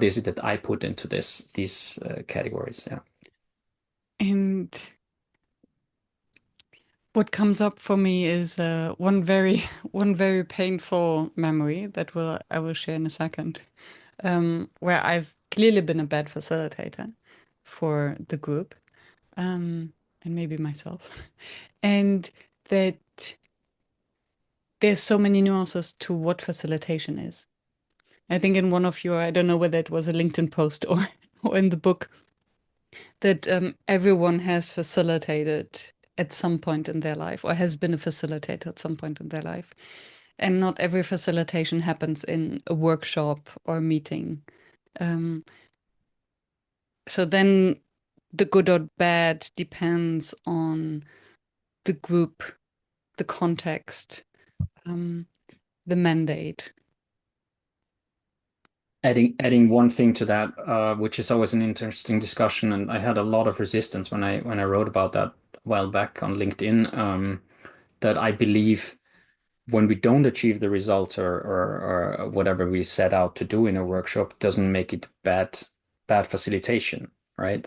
is it that I put into these categories? Yeah. And what comes up for me is one very one very painful memory that will I will share in a second, where I've clearly been a bad facilitator for the group, and maybe myself, and that there's so many nuances to what facilitation is. I think in one of your, I don't know whether it was a LinkedIn post or or in the book, that everyone has facilitated at some point in their life or has been a facilitator at some point in their life. And not every facilitation happens in a workshop or a meeting. Um, so then the good or bad depends on the group, the context, um, the mandate. Adding one thing to that, which is always an interesting discussion, and I had a lot of resistance when I wrote about that a while back on LinkedIn, that I believe when we don't achieve the results or whatever we set out to do in a workshop doesn't make it bad facilitation, right?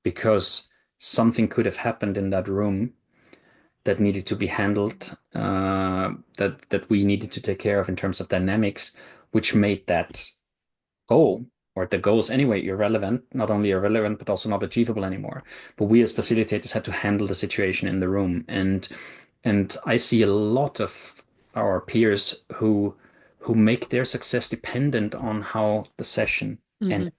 Because something could have happened in that room that needed to be handled, that we needed to take care of in terms of dynamics, which made that goal or the goals anyway irrelevant, not only irrelevant, but also not achievable anymore. But we as facilitators had to handle the situation in the room. And I see a lot of our peers who make their success dependent on how the session Hmm. ended.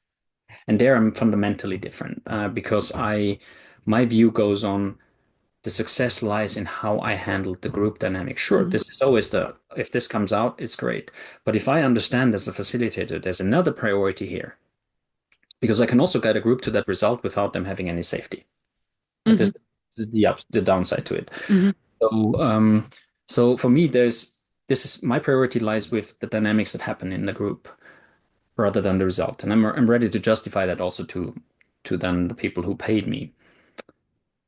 And there I'm fundamentally different, because my view goes on the success lies in how I handled the group dynamic. Sure, Hmm. this is always if this comes out, it's great. But if I understand as a facilitator, there's another priority here, because I can also guide a group to that result without them having any safety. But Hmm. this is the downside to it. Hmm. So, so for me, this is my priority lies with the dynamics that happen in the group rather than the result, and I'm ready to justify that also to then the people who paid me.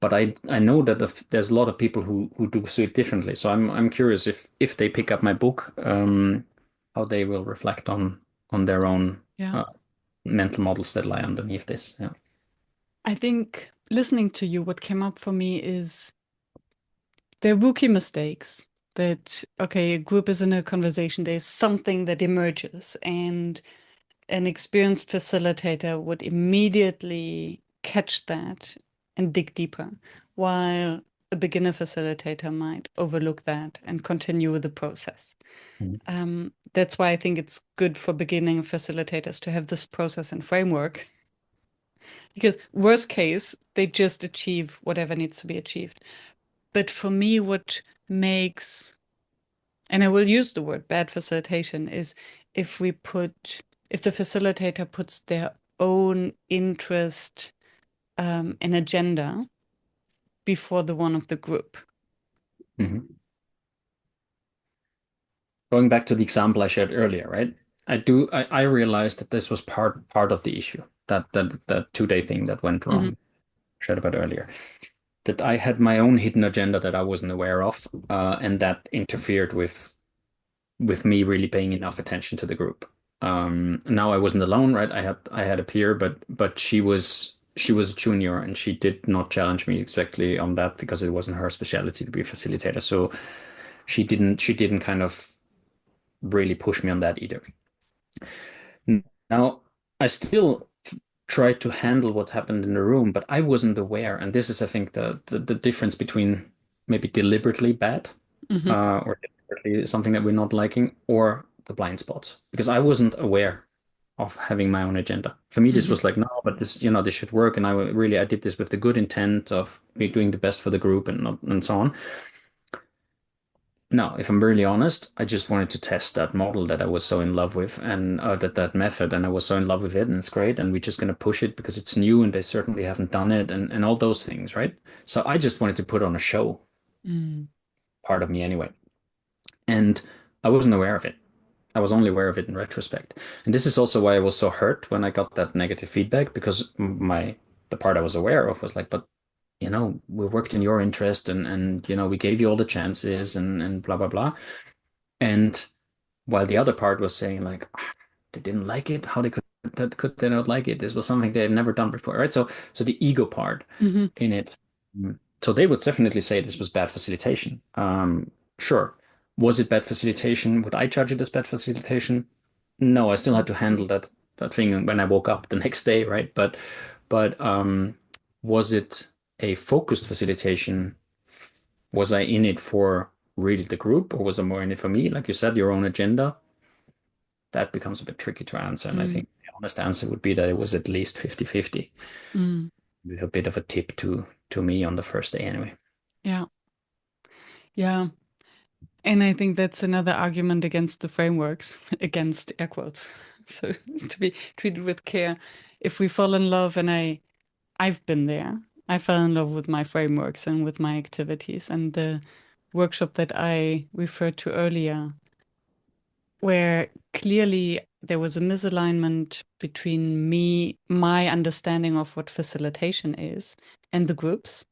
But I know that there's a lot of people who do see it differently. So I'm curious if they pick up my book, how they will reflect on their own Yeah. uh, mental models that lie underneath this. Yeah. I think listening to you, what came up for me is they're rookie mistakes. That, okay, a group is in a conversation, there's something that emerges, and an experienced facilitator would immediately catch that and dig deeper, while a beginner facilitator might overlook that and continue with the process. Mhm. That's why I think it's good for beginning facilitators to have this process and framework, because worst case, they just achieve whatever needs to be achieved. But for me, what makes, and I will use the word bad facilitation, is if we put, if the facilitator puts their own interest and agenda before the one of the group. Mhm. Going back to the example I shared earlier, right? I realized that this was part of the issue, that 2 day thing that went Hmm. wrong, shared about earlier. That I had my own hidden agenda that I wasn't aware of, and that interfered with me really paying enough attention to the group. Now I wasn't alone, right? I had a peer, but she was a junior and she did not challenge me exactly on that because it wasn't her specialty to be a facilitator. So she didn't kind of really push me on that either. Now I still tried to handle what happened in the room, but I wasn't aware, and this is, I think, the difference between maybe deliberately bad, Hmm. or deliberately something that we're not liking, or the blind spots, because I wasn't aware of having my own agenda. For me, this Mhm. was like, no, but this, this should work. And I did this with the good intent of me doing the best for the group and so on. Now, if I'm really honest, I just wanted to test that model that I was so in love with and that method, and I was so in love with it, and it's great. And we're just going to push it because it's new and they certainly haven't done it and all those things, right? So I just wanted to put on a show, Mm. part of me anyway. And I wasn't aware of it. I was only aware of it in retrospect. And this is also why I was so hurt when I got that negative feedback because the part I was aware of was like, but we worked in your interest and we gave you all the chances and blah blah blah. And while the other part was saying like, "Ah, they didn't like it, how they could they not like it? This was something they had never done before, right? So the ego part Mhm. in it. So they would definitely say this was bad facilitation. Sure. Was it bad facilitation? Would I judge it as bad facilitation? No, I still had to handle that thing when I woke up the next day, right? But was it a focused facilitation? Was I in it for really the group, or was I more in it for me? Like you said, your own agenda. That becomes a bit tricky to answer. And I Mm. think the honest answer would be that it was at least 50-50, Mm. with a bit of a tip to me on the first day anyway. Yeah. Yeah. And I think that's another argument against the frameworks, against air quotes. So to be treated with care. If we fall in love, and I've been there. I fell in love with my frameworks and with my activities and the workshop that I referred to earlier, where clearly there was a misalignment between my understanding of what facilitation is, and the groups.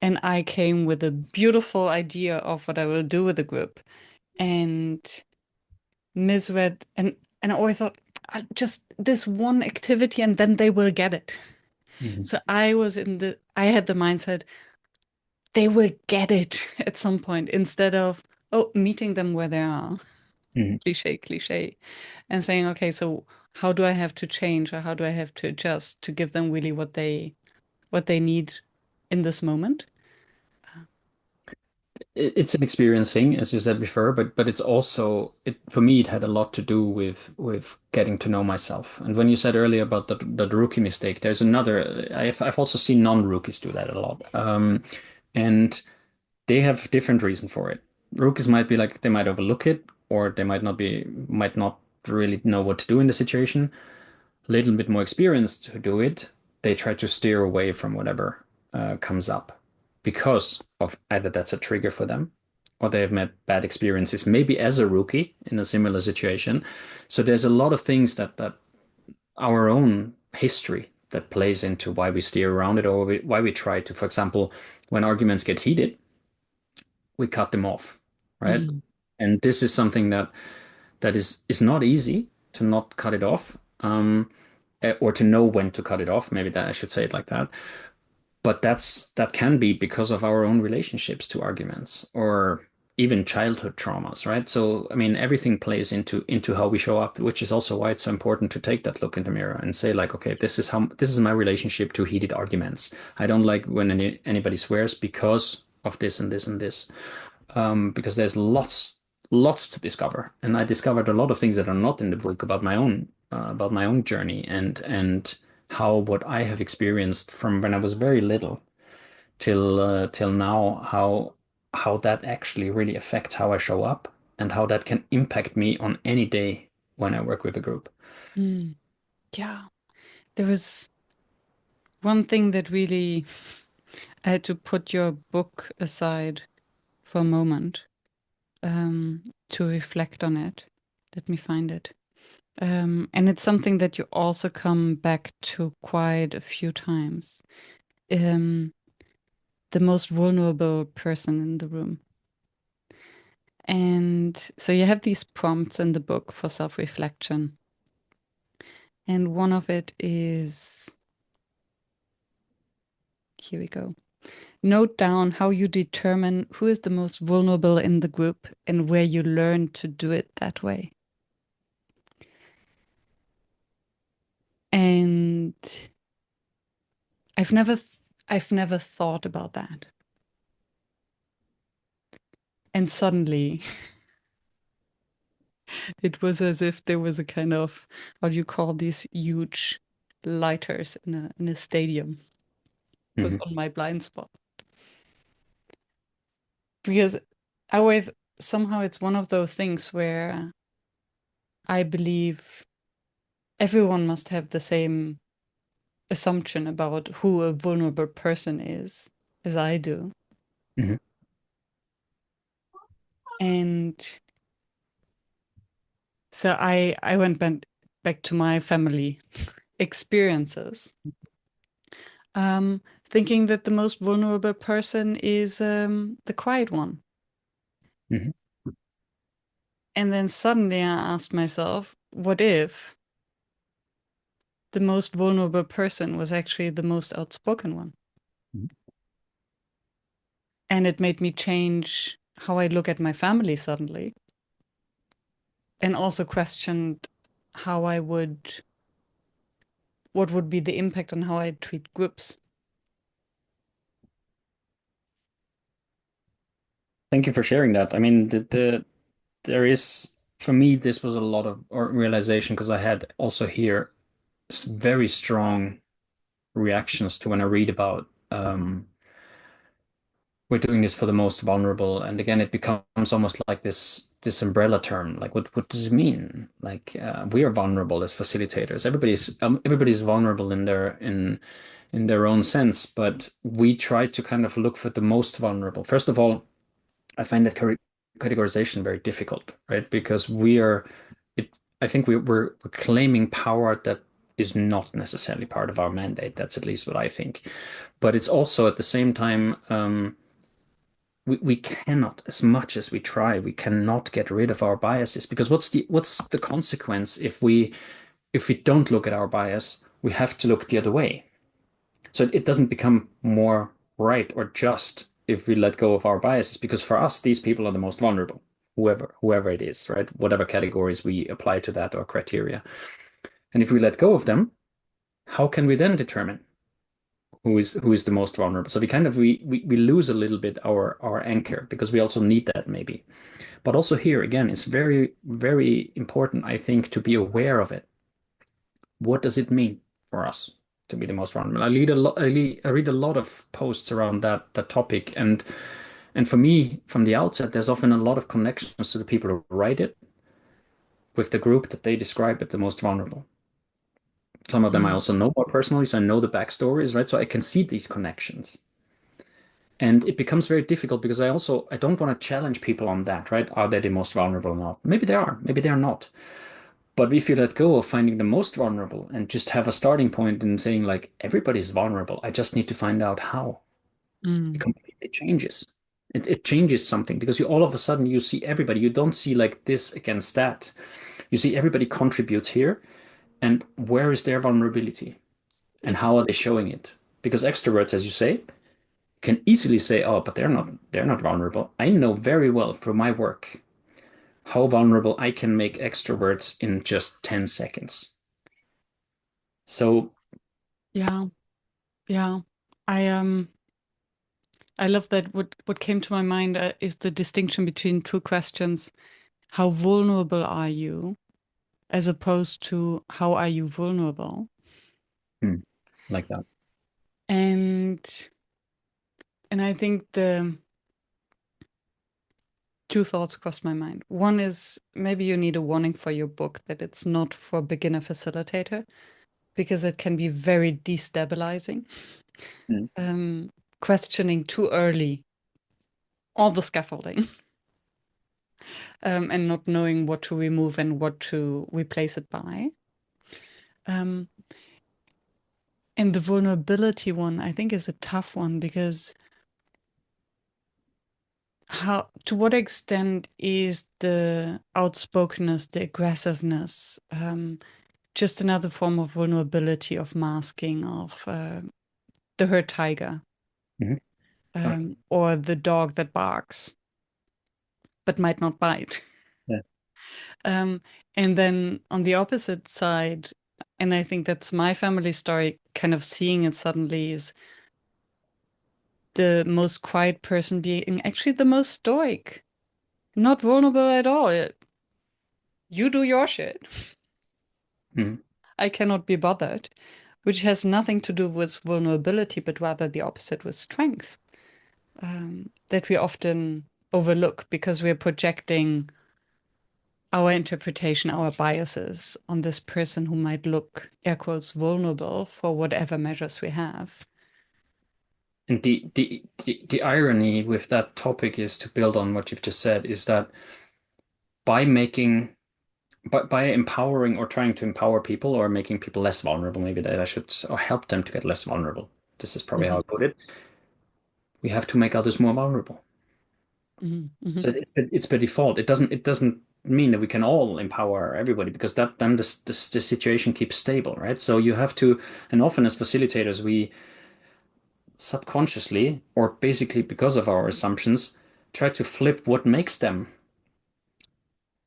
And I came with a beautiful idea of what I will do with the group and misread and I always thought, just this one activity and then they will get it. Mhm. So I had the mindset they will get it at some point instead of, oh, meeting them where they are. Mhm. Cliche, and saying, okay, so how do I have to change or how do I have to adjust to give them really what they need in this moment? It's an experience thing, as you said before, but it's also for me it had a lot to do with getting to know myself. And when you said earlier about the rookie mistake, there's another. I've also seen non-rookies do that a lot, and they have different reason for it. Rookies might be like they might overlook it, or they might not really know what to do in the situation. A little bit more experienced to do it, they try to steer away from whatever comes up because of either that's a trigger for them or they've met bad experiences, maybe as a rookie in a similar situation. So there's a lot of things that our own history that plays into why we steer around it or why we try to, for example, when arguments get heated, we cut them off, right? Mm. And this is something that is not easy to not cut it off. Or to know when to cut it off. Maybe that I should say it like that. But that can be because of our own relationships to arguments or even childhood traumas, right? So I mean, everything plays into how we show up, which is also why it's so important to take that look in the mirror and say like, okay, this is my relationship to heated arguments. I don't like when anybody swears because of this and this and this, because there's lots to discover, and I discovered a lot of things that are not in the book about my own journey and how what I have experienced from when I was very little till now, how that actually really affects how I show up and how that can impact me on any day when I work with a group. Mm. Yeah, there was one thing that really I had to put your book aside for a moment to reflect on it. Let me find it. And it's something that you also come back to quite a few times. Um, the most vulnerable person in the room. And so you have these prompts in the book for self-reflection. And one of it is, here we go. Note down how you determine who is the most vulnerable in the group and where you learn to do it that way. And I've never thought about that. And suddenly It was as if there was a kind of, how do you call these huge lighters in a stadium was Hmm. on my blind spot. Because I always somehow it's one of those things where I believe everyone must have the same assumption about who a vulnerable person is as I do. Hmm. And so I went back to my family experiences, thinking that the most vulnerable person is the quiet one. Hmm. And then suddenly I asked myself, what if the most vulnerable person was actually the most outspoken one? And it made me change how I look at my family suddenly, and also questioned how I would, what would be the impact on how I treat groups. Thank you for sharing that. I mean, there is for me this was a lot of or realization because I had also here very strong reactions to when I read about we're doing this for the most vulnerable, and again it becomes almost like this umbrella term. Like what does it mean? Like we are vulnerable as facilitators. Everybody's vulnerable in their own sense, but we try to kind of look for the most vulnerable. First of all, I find that categorization very difficult, right? Because we are, it, I think we're claiming power that is not necessarily part of our mandate. That's at least what I think. But it's also at the same time, we cannot, as much as we try, we cannot get rid of our biases because what's the consequence if we don't look at our bias, we have to look the other way. So it doesn't become more right or just if we let go of our biases, because for us, these people are the most vulnerable, whoever it is, right? Whatever categories we apply to that or criteria. And if we let go of them, how can we then determine who is the most vulnerable? So we kind of we lose a little bit our anchor because we also need that maybe. But also here again, it's very, very important, I think, to be aware of it. What does it mean for us to be the most vulnerable? I read a lot of posts around that topic, and for me, from the outset, there's often a lot of connections to the people who write it with the group that they describe as the most vulnerable. Some of them I Mm. also know more personally, so I know the backstories, right? So I can see these connections. And it becomes very difficult because I don't want to challenge people on that, right? Are they the most vulnerable or not? Maybe they are, maybe they're not. But if you let go of finding the most vulnerable and just have a starting point and saying like everybody's vulnerable, I just need to find out how. It Mm. completely changes. It changes something because you all of a sudden you see everybody. You don't see like this against that. You see everybody contributes here, and where is their vulnerability and It, how are they showing it? Because extroverts, as you say, can easily say, "Oh, but they're not vulnerable." I know very well from my work how vulnerable I can make extroverts in just 10 seconds. So, yeah, yeah. I I love that. What came to my mind is the distinction between two questions: how vulnerable are you, as opposed to how are you vulnerable? hmm, like that. And and I think the two thoughts crossed my mind. One is maybe you need a warning for your book that it's not for beginner facilitator because it can be very destabilizing. Hmm. Um, Questioning too early all the scaffolding, and not knowing what to remove and what to replace it by. Um, and the vulnerability one, I think, is a tough one because how, to what extent is the outspokenness, the aggressiveness, just another form of vulnerability, of masking, of the hurt tiger, Hmm. Okay. or the dog that barks but might not bite. Yeah. Um, and then on the opposite side, and I think that's my family story, kind of seeing it suddenly is the most quiet person being actually the most stoic, not vulnerable at all. You do your shit. Mm. I cannot be bothered, which has nothing to do with vulnerability, but rather the opposite with strength, that we often overlook because we're projecting our interpretation, our biases on this person who might look, air quotes, vulnerable for whatever measures we have. And the irony with that topic is, to build on what you've just said, is that by making by empowering or trying to empower people or making people less vulnerable, maybe that I should, or help them to get less vulnerable. This is probably how Hmm. I put it. We have to make others more vulnerable. Hmm. Hmm. So it's by default. It doesn't mean that we can all empower everybody, because that then the situation keeps stable, right? So you have to, and often as facilitators, we subconsciously, or basically because of our assumptions, try to flip what makes them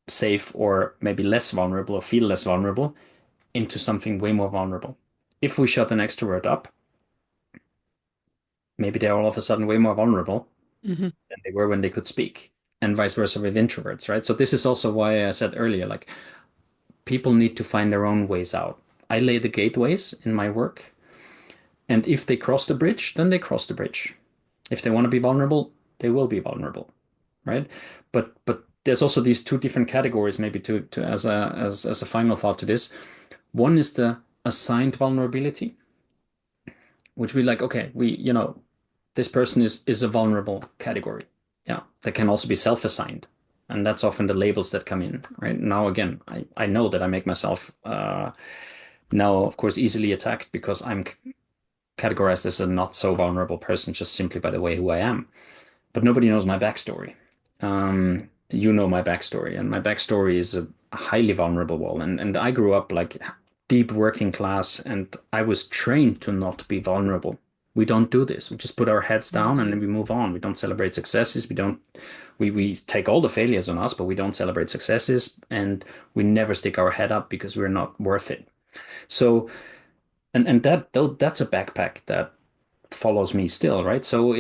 safe or maybe less vulnerable or feel less vulnerable into something way more vulnerable. If we shut an extrovert up, maybe they're all of a sudden way more vulnerable Hmm. than they were when they could speak, and vice versa with introverts, right? So this is also why I said earlier, like, people need to find their own ways out. I lay the gateways in my work, and if they cross the bridge, then they cross the bridge. If they want to be vulnerable, they will be vulnerable, right? But there's also these two different categories, maybe to as a final thought to this. One is the assigned vulnerability, which we like, okay, this person is a vulnerable category. Yeah, that can also be self-assigned. And that's often the labels that come in, right? Now, again, I know that I make myself now, of course, easily attacked because I'm categorized as a not so vulnerable person just simply by the way who I am. But nobody knows my backstory. You know my backstory, and my backstory is a highly vulnerable one. And I grew up like deep working class, and I was trained to not be vulnerable. We don't do this. We just put our heads down and then we move on. We don't celebrate successes. We take all the failures on us, but we don't celebrate successes, and we never stick our head up because we're not worth it. So, and that's a backpack that follows me still, right? So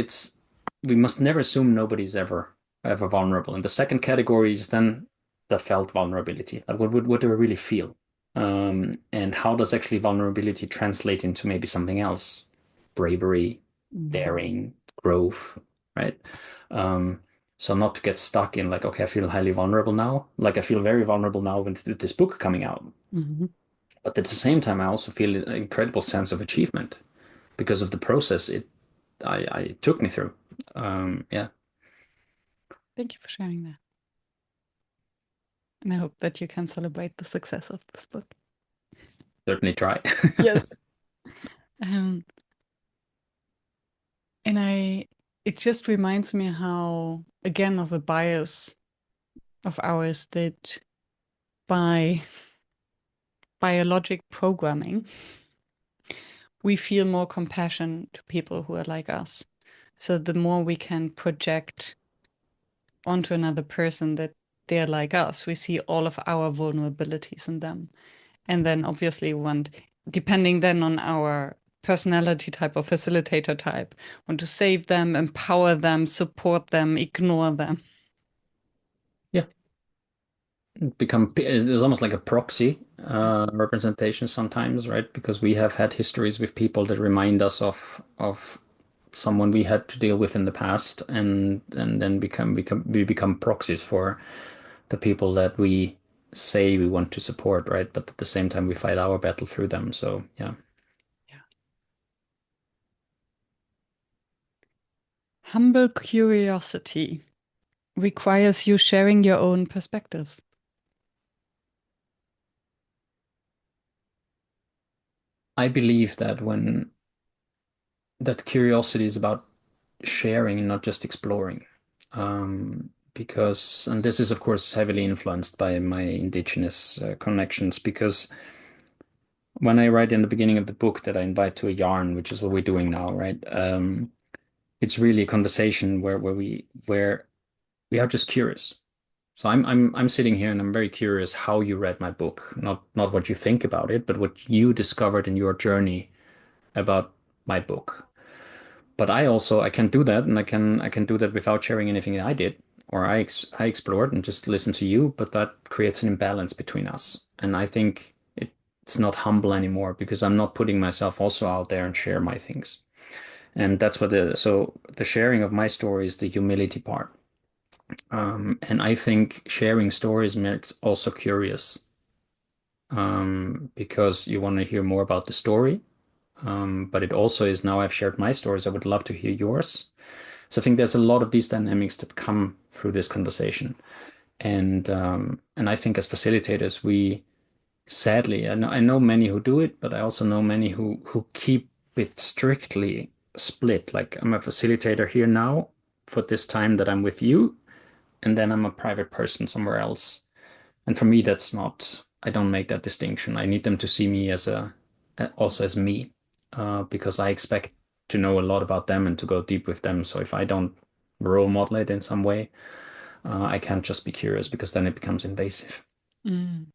we must never assume nobody's ever vulnerable. And the second category is then the felt vulnerability. Like what do I really feel? And how does actually vulnerability translate into maybe something else? Bravery, Hmm. daring, growth, right? Um, so not to get stuck in like, okay, I feel highly vulnerable now. Like I feel very vulnerable now with this book coming out. Hmm. But at the same time, I also feel an incredible sense of achievement because of the process I took me through. Yeah, Thank you for sharing that. And I hope that you can celebrate the success of this book. certainly try. Yes. Um, and it just reminds me how, again, of a bias of ours that by biologic programming, we feel more compassion to people who are like us. So the more we can project onto another person that they're like us, we see all of our vulnerabilities in them. And then obviously want, depending then on our personality type or facilitator type, want to save them, empower them, support them, ignore them. Yeah, it's almost like a proxy representation sometimes, right? Because we have had histories with people that remind us of someone we had to deal with in the past, and then we become proxies for the people that we say we want to support, right? But at the same time, we fight our battle through them. So yeah. Yeah. Humble curiosity requires you sharing your own perspectives. I believe that curiosity is about sharing and not just exploring. Because, and this is, of course, heavily influenced by my indigenous connections, because when I write in the beginning of the book that I invite to a yarn, which is what we're doing now, right? It's really a conversation where we are just curious. So I'm sitting here and I'm very curious how you read my book, not what you think about it, but what you discovered in your journey about my book. But I can do that, and I can do that without sharing anything that I did. or I explored and just listened to you, but that creates an imbalance between us. And I think it's not humble anymore because I'm not putting myself also out there and share my things. And that's what the sharing of my story is the humility part. And I think sharing stories makes also curious, because you want to hear more about the story. But it also is now I've shared my stories. I would love to hear yours. So I think there's a lot of these dynamics that come through this conversation. And I think as facilitators, we sadly, I know many who do it, but I also know many who keep it strictly split. Like I'm a facilitator here now for this time that I'm with you, and then I'm a private person somewhere else. And for me, that's not, I don't make that distinction. I need them to see me as also as me, because I expect to know a lot about them and to go deep with them. So if I don't role model it in some way, I can't just be curious because then it becomes invasive. Mm.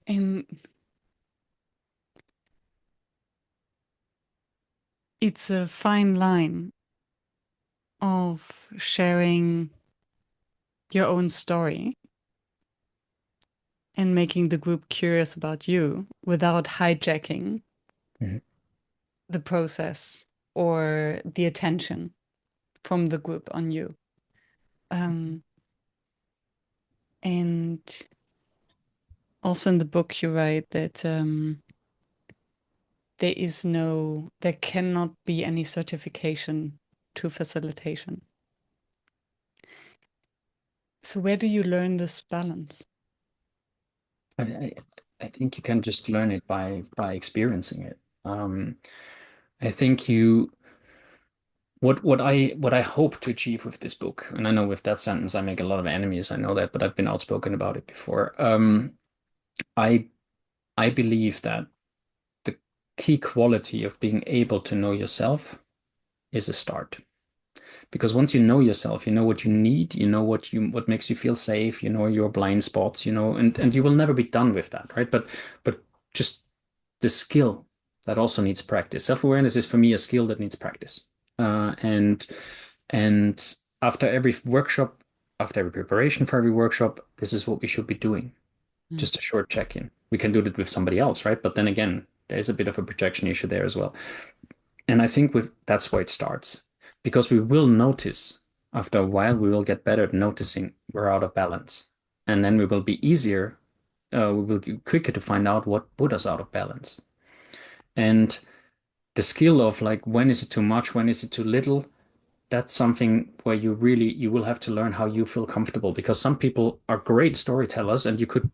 And it's a fine line of sharing your own story and making the group curious about you without hijacking Mhm. the process or the attention from the group on you. Um, and also in the book, you write that there cannot be any certification to facilitation. So where do you learn this balance? I, I I think you can just learn it by experiencing it. I think you what I hope to achieve with this book, and I know with that sentence I make a lot of enemies, I know that, but I've been outspoken about it before. I I believe that the key quality of being able to know yourself is a start. Because once you know yourself, you know what you need, you know what makes you feel safe, you know your blind spots, and you will never be done with that, right? But just the skill that also needs practice. Self-awareness is for me a skill that needs practice. And after every workshop, after every preparation for every workshop, this is what we should be doing. Mm. Just a short check-in. We can do that with somebody else, right? But then again, there's a bit of a projection issue there as well. And I think that's where it starts. Because we will notice after a while, we will get better at noticing we're out of balance. And then we will be we will be quicker to find out what put us out of balance. And the skill of like, when is it too much? When is it too little? That's something where you will have to learn how you feel comfortable, because some people are great storytellers and you could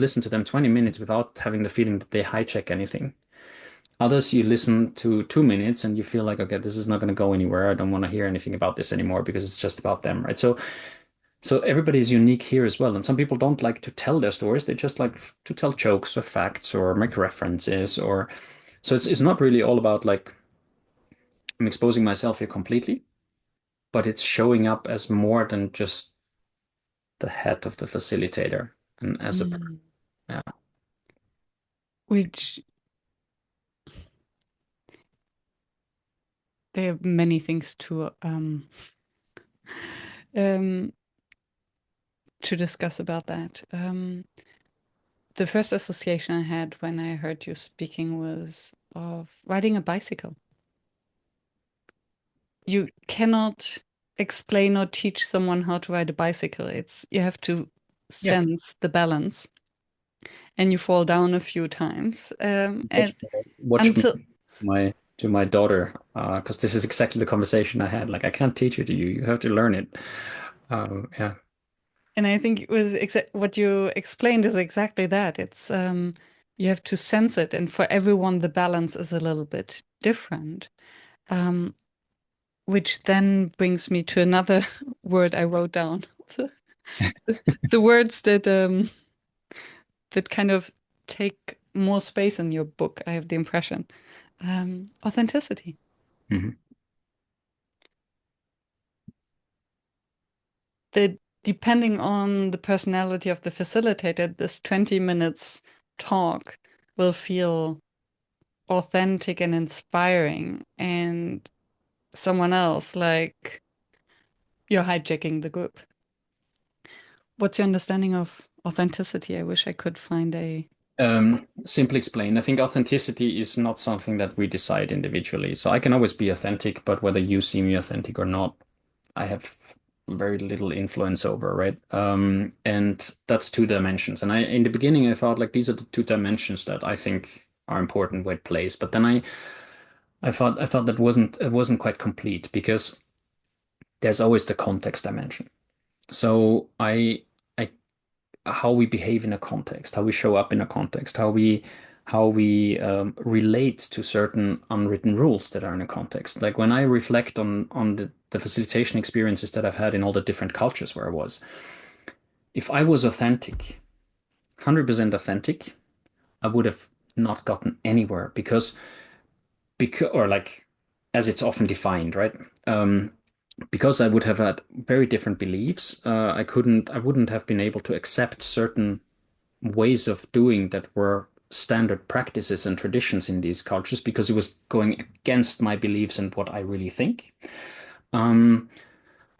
listen to them 20 minutes without having the feeling that they hijack anything. Others, you listen to 2 minutes and you feel like, okay, this is not going to go anywhere. I don't want to hear anything about this anymore because it's just about them, right? So everybody's unique here as well. And some people don't like to tell their stories. They just like to tell jokes or facts or make references or so it's not really all about like I'm exposing myself here completely, but it's showing up as more than just the head of the facilitator and as a Mm. yeah. Which there are many things um, to discuss about that. The first association I had when I heard you speaking was of riding a bicycle. You cannot explain or teach someone how to ride a bicycle. It's you have to Yeah. sense the balance, and you fall down a few times. And Watch me until to my daughter, because this is exactly the conversation I had. Like, I can't teach it to you. You have to learn it. Yeah. And I think it was what you explained is exactly that. It's you have to sense it, and for everyone the balance is a little bit different. Um, which then brings me to another word I wrote down. So the words that kind of take more space in your book, I have the impression. Authenticity. Hmm. That depending on the personality of the facilitator, this 20 minutes talk will feel authentic and inspiring, and someone else like you're hijacking the group. What's your understanding of authenticity? I wish I could find a. Simply explained, I think authenticity is not something that we decide individually. So I can always be authentic, but whether you see me authentic or not, I have very little influence over, right? And that's two dimensions. And in the beginning, I thought like these are the two dimensions that I think are important where it plays. But then I thought that it wasn't quite complete because there's always the context dimension. So I how we behave in a context, how we show up in a context, how we relate to certain unwritten rules that are in a context. Like when I reflect on the facilitation experiences that I've had in all the different cultures where I was, if I was authentic, 100% authentic, I would have not gotten anywhere because or like as it's often defined, right? Um, because I would have had very different beliefs, I wouldn't have been able to accept certain ways of doing that were standard practices and traditions in these cultures because it was going against my beliefs and what I really think. Um,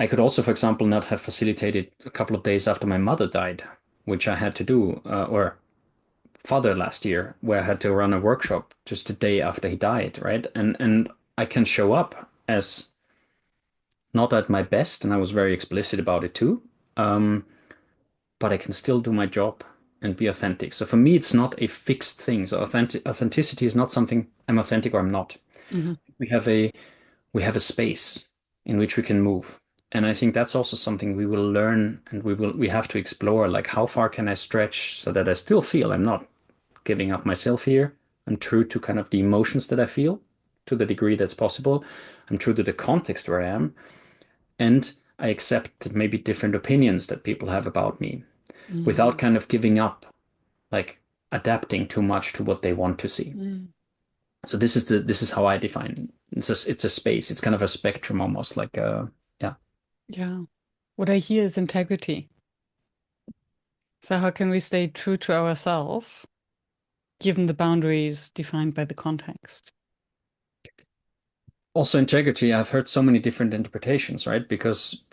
I could also, for example, not have facilitated a couple of days after my mother died, which I had to do, or father last year, where I had to run a workshop just a day after he died, right? And I can show up as not at my best, and I was very explicit about it too. Um, but I can still do my job and be authentic. So for me, it's not a fixed thing. So authenticity is not something I'm authentic or I'm not. Mhm. We have a we have a space in which we can move. And I think that's also something we will learn and we have to explore, like how far can I stretch so that I still feel I'm not giving up myself here. I'm true to kind of the emotions that I feel to the degree that's possible. I'm true to the context where I am. And I accept maybe different opinions that people have about me without Mhm. kind of giving up, like adapting too much to what they want to see. Mm. So this is how I define it's a space. It's kind of a spectrum almost like yeah. Yeah. What I hear is integrity. So, how can we stay true to ourselves given the boundaries defined by the context? Also integrity, I've heard so many different interpretations, right? Because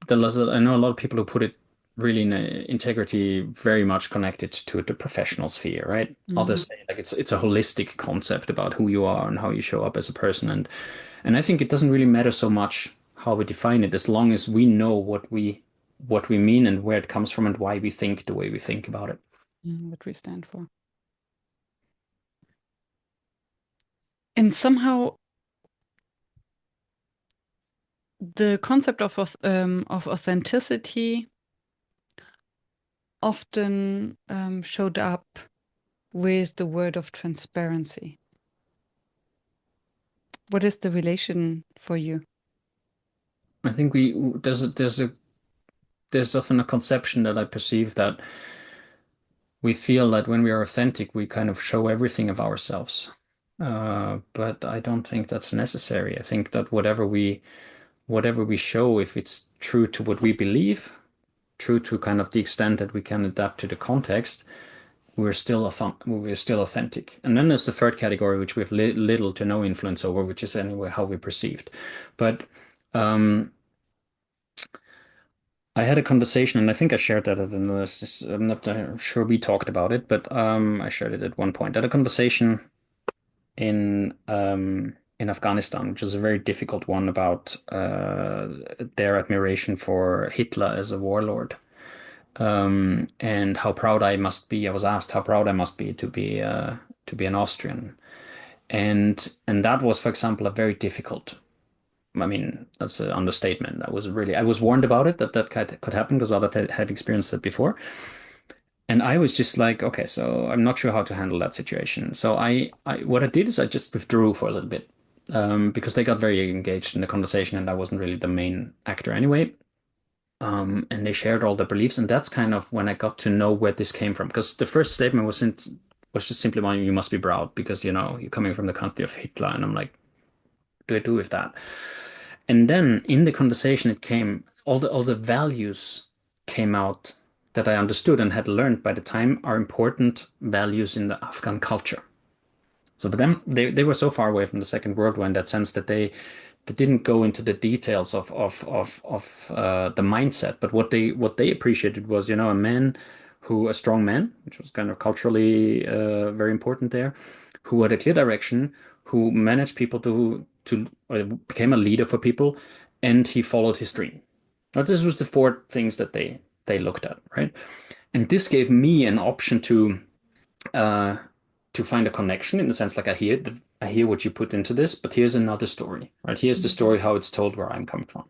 I know a lot of people who put it really in integrity very much connected to the professional sphere, right? Mhm. Others say like it's a holistic concept about who you are and how you show up as a person. And I think it doesn't really matter so much how we define it, as long as we know what we mean and where it comes from and why we think the way we think about it. What we stand for. And somehow the concept of authenticity often showed up with the word of transparency. What is the relation for you? I think there's often a conception that I perceive that we feel that when we are authentic, we kind of show everything of ourselves. But I don't think that's necessary. I think that whatever we show, if it's true to what we believe, true to kind of the extent that we can adapt to the context, we're still authentic. And then there's the third category, which we have little to no influence over, which is anyway how we're perceived. But um, I had a conversation, and I think I shared that at another. I'm not sure we talked about it, but I shared it at one point. I had a conversation in Afghanistan, which is a very difficult one about their admiration for Hitler as a warlord, and how proud I must be. I was asked how proud I must be to be an Austrian, and that was, for example, a very difficult. I mean, that's an understatement. I was warned about it that that could happen because others had experienced it before. And I was just like, okay, so I'm not sure how to handle that situation. So what I did is I just withdrew for a little bit, because they got very engaged in the conversation and I wasn't really the main actor anyway. And they shared all their beliefs. And that's kind of when I got to know where this came from. Because the first statement was just simply, "Well, you must be proud because, you're coming from the country of Hitler." And I'm like, what do I do with that? And then in the conversation, it came all the values came out that I understood and had learned by the time are important values in the Afghan culture. So for them, they were so far away from the Second World War in that sense that they didn't go into the details of the mindset. But what they appreciated was, a man a strong man, which was kind of culturally very important there, who had a clear direction, who managed people to became a leader for people, and he followed his dream. Now, this was the four things that they looked at, right? And this gave me an option uh, to find a connection in the sense like I hear what you put into this, but here's another story, right? Here's the story how it's told where I'm coming from.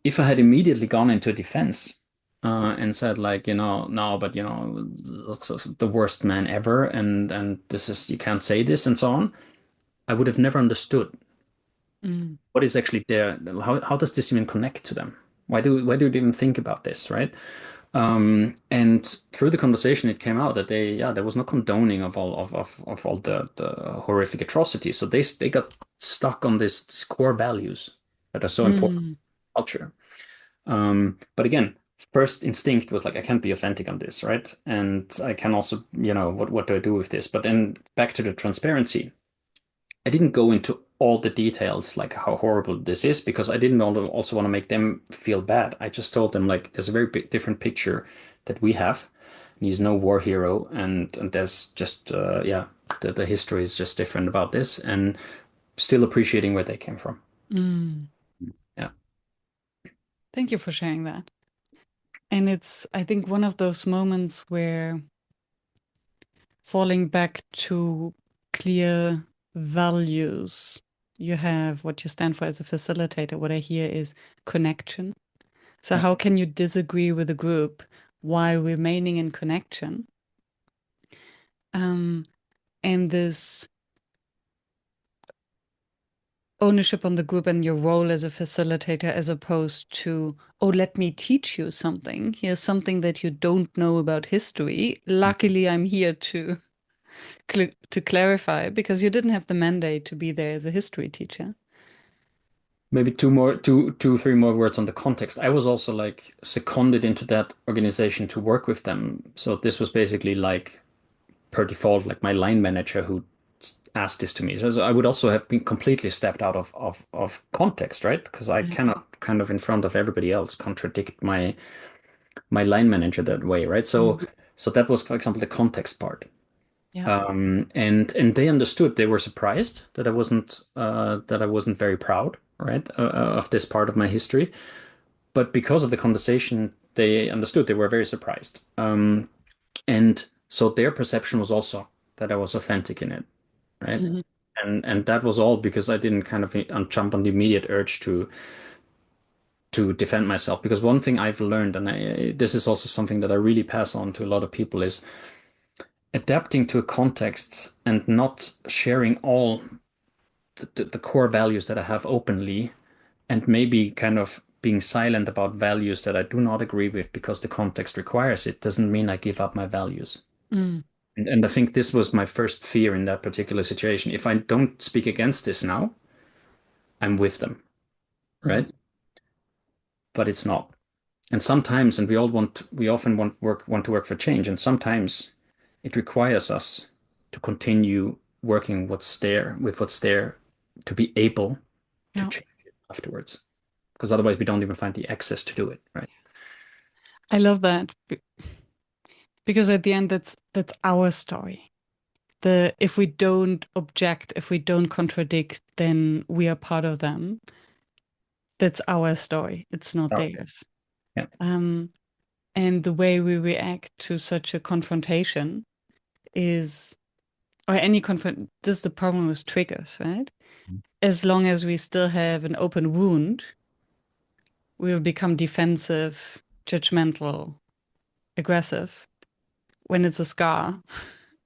If I had immediately gone into defense and said like, no, but that's the worst man ever, and this is you can't say this and so on, I would have never understood Mm. what is actually there. How does this even connect to them? Why do they even think about this, right? And through the conversation, it came out that there was no condoning of all the horrific atrocities. So they got stuck on these core values that are so important Mm. in culture. But again, first instinct was like, I can't be authentic on this, right? And I can also, what do I do with this? But then back to the transparency. I didn't go into all the details, like how horrible this is, because I didn't also want to make them feel bad. I just told them like there's a very big, different picture that we have. He's no war hero, and there's just the history is just different about this, and still appreciating where they came from. Mm. Yeah, Thank you for sharing that. And it's, I think, one of those moments where falling back to clear values, you have what you stand for as a facilitator. What I hear is connection. So, yeah. how can you disagree with a group while remaining in connection? Um, and this ownership on the group and your role as a facilitator, as opposed to, oh, let me teach you something. Here's something that you don't know about history. Luckily, I'm here to clarify because you didn't have the mandate to be there as a history teacher. Maybe three more words on the context. I was also like seconded into that organization to work with them. So this was basically like per default, like my line manager who asked this to me. So I would also have been completely stepped out of context, right? Because I Yeah. cannot kind of in front of everybody else contradict my line manager that way, right? So Mhm. so that was, for example, the context part. Yeah. And they understood. They were surprised that I wasn't very proud, right, of this part of my history. But because of the conversation, they understood. They were very surprised. And so their perception was also that I was authentic in it, right? Mhm. And that was all because I didn't kind of jump on the immediate urge to defend myself. Because one thing I've learned, and this is also something that I really pass on to a lot of people, is adapting to a context and not sharing all the core values that I have openly, and maybe kind of being silent about values that I do not agree with because the context requires it, doesn't mean I give up my values. Mm. And I think this was my first fear in that particular situation. If I don't speak against this now, I'm with them, Mhm. right? But it's not. And sometimes, and we often want to work for change, and sometimes it requires us to continue working what's there to be able to Yeah. change it afterwards. Because otherwise we don't even find the access to do it, right? I love that because at the end, that's our story. The if we don't object, if we don't contradict, then we are part of them. That's our story. It's not Oh, theirs. yeah. Um, and the way we react to such a confrontation is, or any confront. This is the problem with triggers, right? As long as we still have an open wound, we will become defensive, judgmental, aggressive. When it's a scar,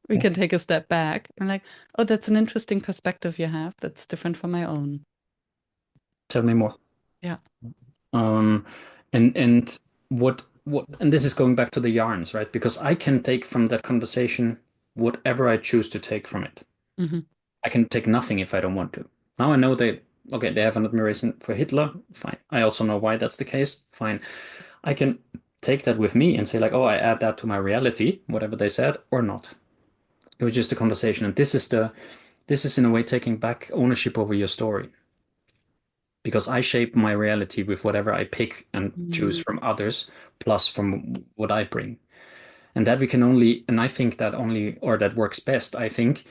we Yeah. can take a step back and like, oh, that's an interesting perspective you have. That's different from my own. Tell me more. Yeah. Um, and and this is going back to the yarns, right? Because I can take from that conversation whatever I choose to take from it. Hmm. I can take nothing if I don't want to. Now I know they have an admiration for Hitler. Fine. I also know why that's the case. Fine. I can take that with me and say like, oh, I add that to my reality, whatever they said, or not. It was just a conversation. And this is in a way taking back ownership over your story. Because I shape my reality with whatever I pick and choose Mm, from others, plus from what I bring. And that we can only, and I think that only, or that works best, I think,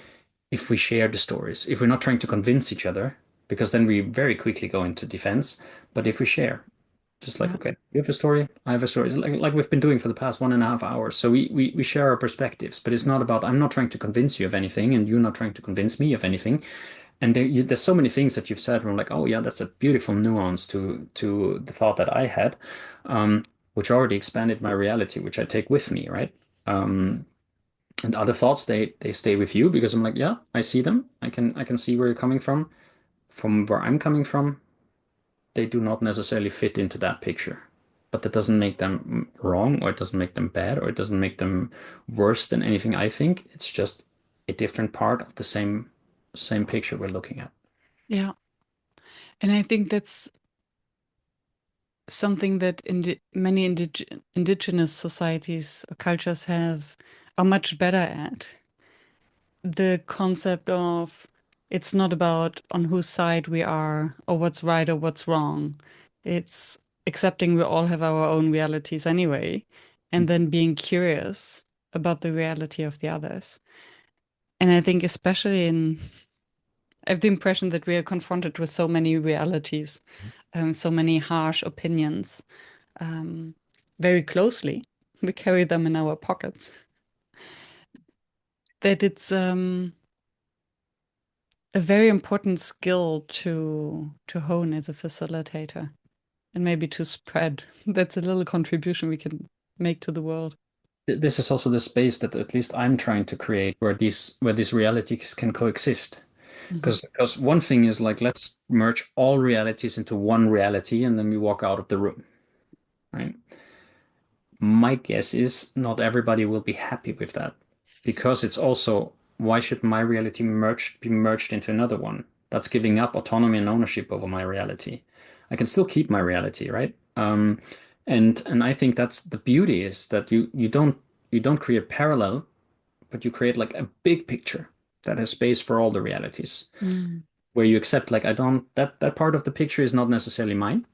if we share the stories, if we're not trying to convince each other, because then we very quickly go into defense. But if we share, just like, yeah, okay, you have a story, I have a story, like we've been doing for the past 1.5 hours. So we share our perspectives, but it's not about, I'm not trying to convince you of anything, and you're not trying to convince me of anything. And there's so many things that you've said where I'm like, oh yeah, that's a beautiful nuance to the thought that I had, which already expanded my reality, which I take with me, right? Um, and other thoughts they stay with you because I'm like, yeah, I see them. I can see where you're coming from. From where I'm coming from, they do not necessarily fit into that picture. But that doesn't make them wrong, or it doesn't make them bad, or it doesn't make them worse than anything I think. It's just a different part of the same picture we're looking at. yeah. And I think that's something that many indigenous societies or cultures have are much better at. The concept of it's not about on whose side we are or what's right or what's wrong. It's accepting we all have our own realities anyway, and then being curious about the reality of the others. And I think especially I have the impression that we are confronted with so many realities, so many harsh opinions, um, very closely. We carry them in our pockets. That it's a very important skill to hone as a facilitator and maybe to spread. That's a little contribution we can make to the world. This is also the space that at least I'm trying to create where these realities can coexist. Mhm. Because one thing is like, let's merge all realities into one reality and then we walk out of the room, right? My guess is not everybody will be happy with that because it's also, why should my reality be merged into another one? That's giving up autonomy and ownership over my reality. I can still keep my reality, right? And I think that's the beauty, is that you don't create parallel, but you create like a big picture that has space for all the realities, Mm. where you accept, like, I don't, that part of the picture is not necessarily mine.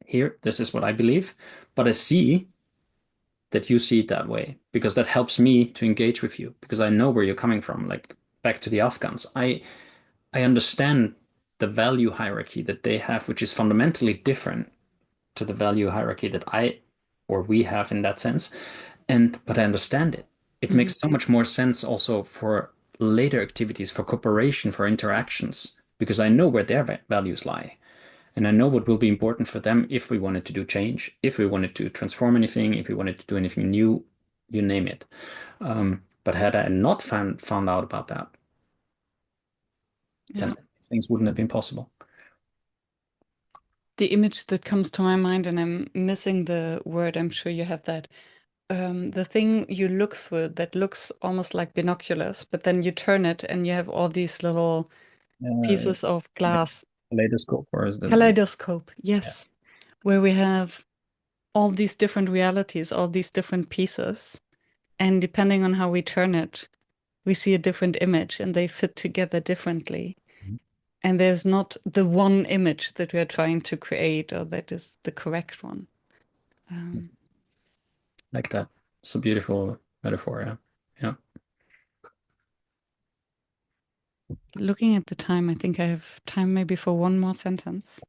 Here, this is what I believe, but I see that you see it that way, because that helps me to engage with you because I know where you're coming from. Like, back to the Afghans, I understand the value hierarchy that they have, which is fundamentally different to the value hierarchy that I or we have in that sense. And but I understand it. It Mhm. makes so much more sense also for later activities, for cooperation, for interactions, because I know where their values lie. And I know what will be important for them if we wanted to do change, if we wanted to transform anything, if we wanted to do anything new, you name it. But had I not found out about that, Yeah. then things wouldn't have been possible. The image that comes to my mind, and I'm missing the word, I'm sure you have that. The thing you look through that looks almost like binoculars, but then you turn it and you have all these little Uh, pieces of glass. Kaleidoscope, or is that? Kaleidoscope, Yeah. yes, where we have all these different realities, all these different pieces. And depending on how we turn it, we see a different image and they fit together differently. And there's not the one image that we are trying to create or that is the correct one. Um, Like that. It's a beautiful metaphor. Yeah. Yeah. Looking at the time, I think I have time maybe for one more sentence.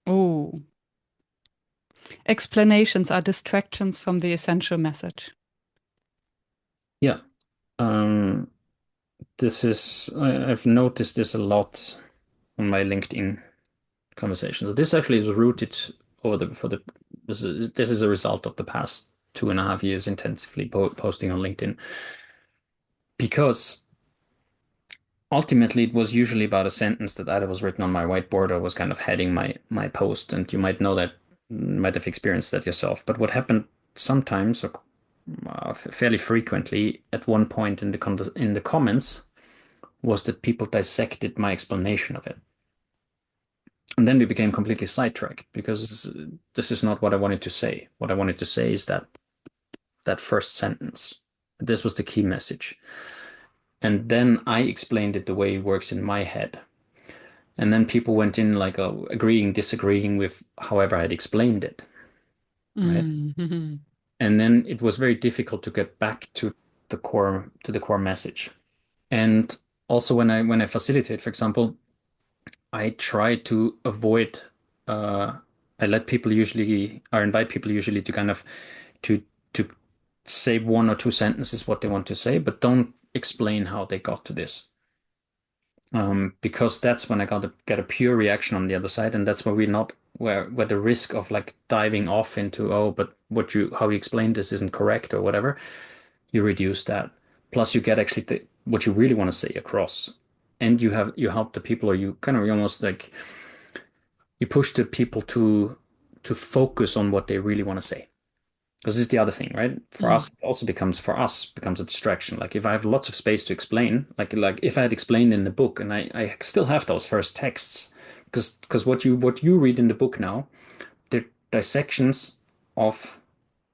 Oh, explanations are distractions from the essential message. Yeah. Um, I've noticed this a lot on my LinkedIn conversations. This actually is rooted over the for the this is a result of the past 2.5 years intensively posting on LinkedIn, because ultimately it was usually about a sentence that either was written on my whiteboard or was kind of heading my post, and you might know that, might have experienced that yourself. But what happened sometimes, or fairly frequently at one point in the comments, was that people dissected my explanation of it. And then we became completely sidetracked because this is not what I wanted to say. What I wanted to say is that first sentence. This was the key message. And then I explained it the way it works in my head. And then people went in like agreeing, disagreeing with however I had explained it, right? Mm-hmm. And then it was very difficult to get back to the core message. And also when I facilitate, for example, I try to avoid uh I let people usually or invite people usually to kind of to to say one or two sentences what they want to say, but don't explain how they got to this. Because that's when I got to get a pure reaction on the other side, and that's where we're not where the risk of like diving off into, oh, but what you how you explained this isn't correct or whatever, you reduce that. Plus, you get actually what you really want to say across, and you help the people, or you kind of you almost like you push the people to focus on what they really want to say. Because this is the other thing, right? For us becomes a distraction. Like if I have lots of space to explain, like if I had explained in the book, and I still have those first texts, because what you read in the book now, they're dissections of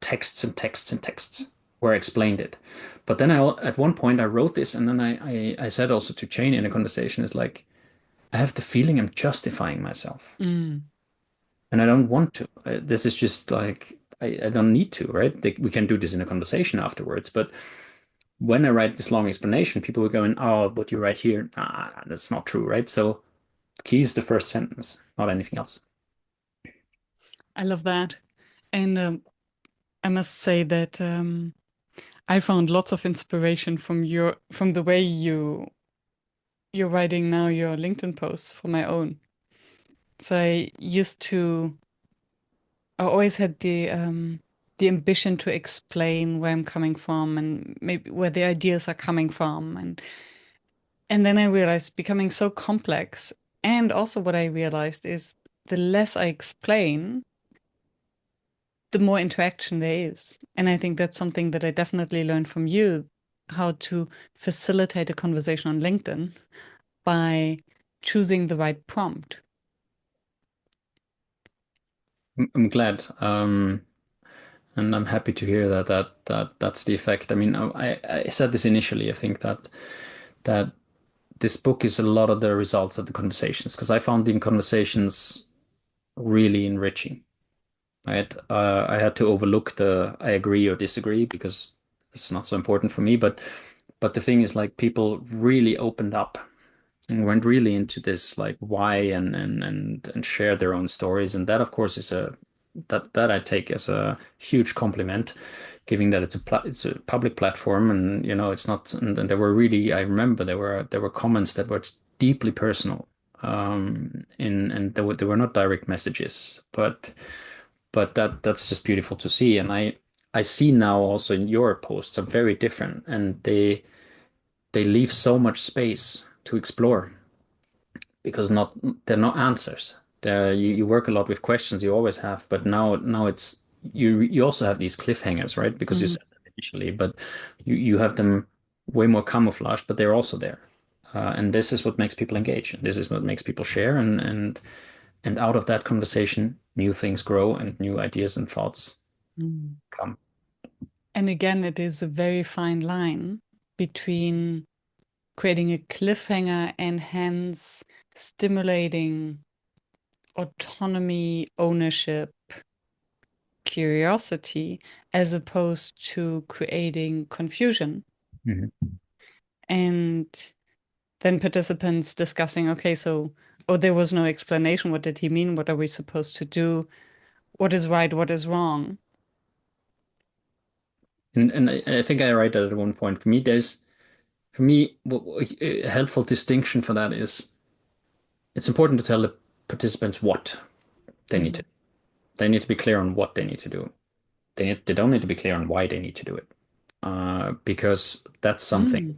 texts and texts and texts where I explained it. But then at one point I wrote this, and then I said also to Jane in a conversation, is like I have the feeling I'm justifying myself, Mm. and I don't want to. This is just like I don't need to, right? We can do this in a conversation afterwards. But when I write this long explanation, people are going, "Oh, what you write here, that's not true," right? So the key is the first sentence, not anything else. I love that. And I must say that I found lots of inspiration from from the way you're writing now your LinkedIn posts for my own. So I always had the ambition to explain where I'm coming from and maybe where the ideas are coming from, and then I realized becoming so complex. And also what I realized is the less I explain, the more interaction there is. And I think that's something that I definitely learned from you, how to facilitate a conversation on LinkedIn by choosing the right prompt. I'm glad, and I'm happy to hear that's the effect. I mean, I said this initially. I think that this book is a lot of the results of the conversations because I found the conversations really enriching. Right? I had to overlook the I agree or disagree because it's not so important for me. But the thing is, like, people really opened up and went really into this, like, why and share their own stories. And that, of course, is that I take as a huge compliment, given that it's a public platform, and it's not. And there were really, I remember there were comments that were deeply personal. In and there were not direct messages, but that's just beautiful to see. And I see now also in your posts are very different, and they leave so much space to explore because not they're not answers. You work a lot with questions, you always have, but now it's you also have these cliffhangers, right? Because you Mm, said that initially, but you have them way more camouflaged, but they're also there. And this is what makes people engage, and this is what makes people share, and out of that conversation, new things grow and new ideas and thoughts mm. come. And again, it is a very fine line between creating a cliffhanger and hence stimulating autonomy, ownership, curiosity, as opposed to creating confusion. Mhm. And then participants discussing, okay, so, oh, there was no explanation. What did he mean? What are we supposed to do? What is right? What is wrong? And I think I write that at one point. For me, a helpful distinction for that is it's important to tell the participants what they need Mm, to. They need to be clear on what they need to do. They don't need to be clear on why they need to do it, because that's something mm,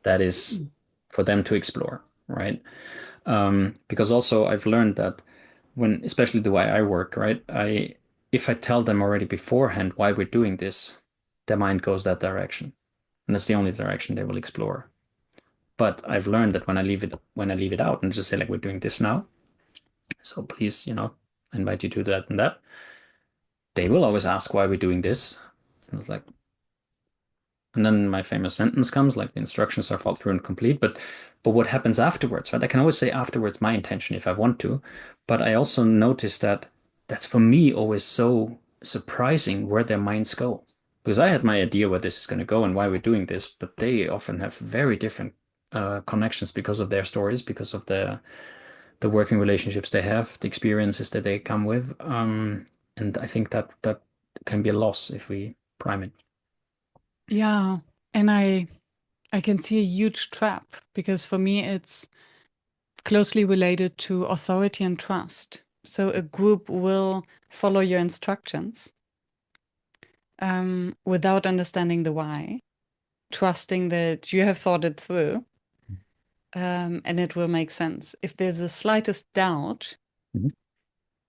that is for them to explore, right? Because also I've learned that especially the way I work, right? If I tell them already beforehand why we're doing this, their mind goes that direction, and that's the only direction they will explore. But I've learned that when I leave it out and just say like we're doing this now, so please, I invite you to that and that, they will always ask why we're doing this. And I was like, And then my famous sentence comes, like the instructions are followed through and complete. But what happens afterwards, right? I can always say afterwards my intention if I want to, but I also notice that that's for me always so surprising where their minds go. Because I had my idea where this is going to go and why we're doing this, but they often have very different connections because of their stories, because of the working relationships they have, the experiences that they come with. And I think that that can be a loss if we prime it. Yeah. And I can see a huge trap because for me it's closely related to authority and trust. So a group will follow your instructions without understanding the why, trusting that you have thought it through, and it will make sense. If there's the slightest doubt, Mhm.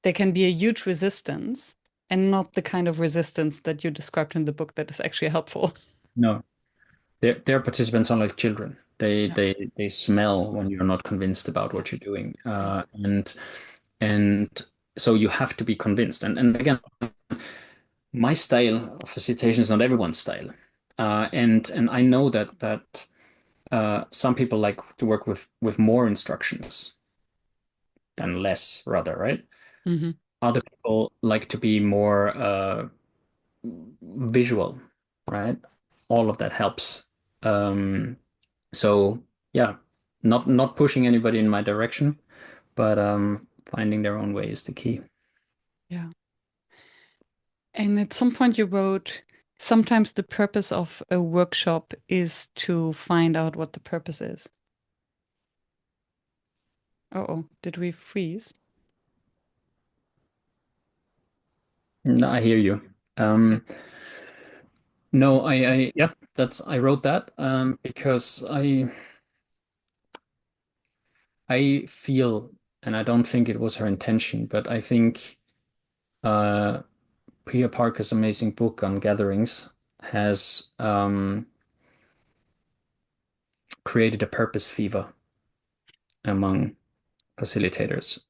there can be a huge resistance, and not the kind of resistance that you described in the book that is actually helpful. No, their participants are like children. They Yeah, they smell when you're not convinced about yeah, what you're doing, yeah. and so you have to be convinced. And again, my style of facilitation is not everyone's style, and I know that some people like to work with more instructions than less, rather, right? Hmm. Other people like to be more visual, right? All of that helps. Um, so yeah, not pushing anybody in my direction, but finding their own way is the key. Yeah. And at some point you wrote, sometimes the purpose of a workshop is to find out what the purpose is. Oh, did we freeze? No, I hear you. Okay. No, yeah, that's I wrote that because I feel, and I don't think it was her intention, but I think uh, Pia Parker's amazing book on gatherings has created a purpose fever among facilitators.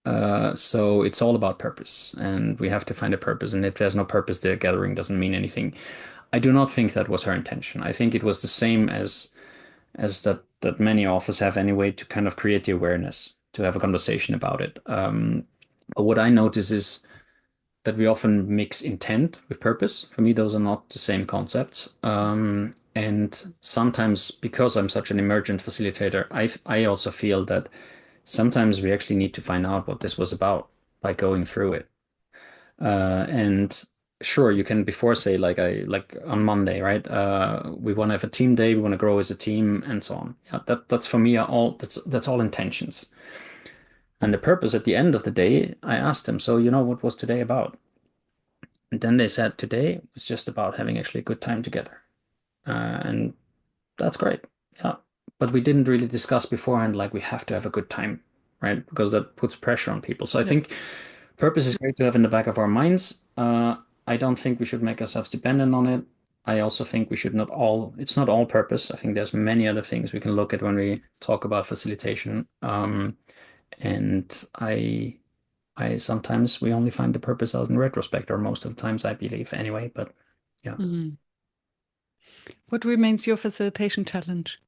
So it's all about purpose, and we have to find a purpose. And if there's no purpose, the gathering doesn't mean anything. I do not think that was her intention. I think it was the same as that many authors have anyway, to kind of create the awareness, to have a conversation about it. But what I notice is that we often mix intent with purpose. For me, those are not the same concepts. And sometimes, because I'm such an emergent facilitator, I also feel that sometimes we actually need to find out what this was about by going through it. And sure, you can before say like on Monday, right? We want to have a team day, we want to grow as a team, and so on. Yeah, that's for me are all that's all intentions. And the purpose at the end of the day, I asked them, so what was today about? And then they said today was just about having actually a good time together. And that's great. Yeah. But we didn't really discuss beforehand, like we have to have a good time, right? Because that puts pressure on people. So I Yep. think purpose is great to have in the back of our minds. I don't think we should make ourselves dependent on it. I also think we should not all, it's not all purpose. I think there's many other things we can look at when we talk about facilitation. And I sometimes we only find the purpose out in retrospect, or most of the times I believe anyway. But yeah, Mhm. What remains your facilitation challenge?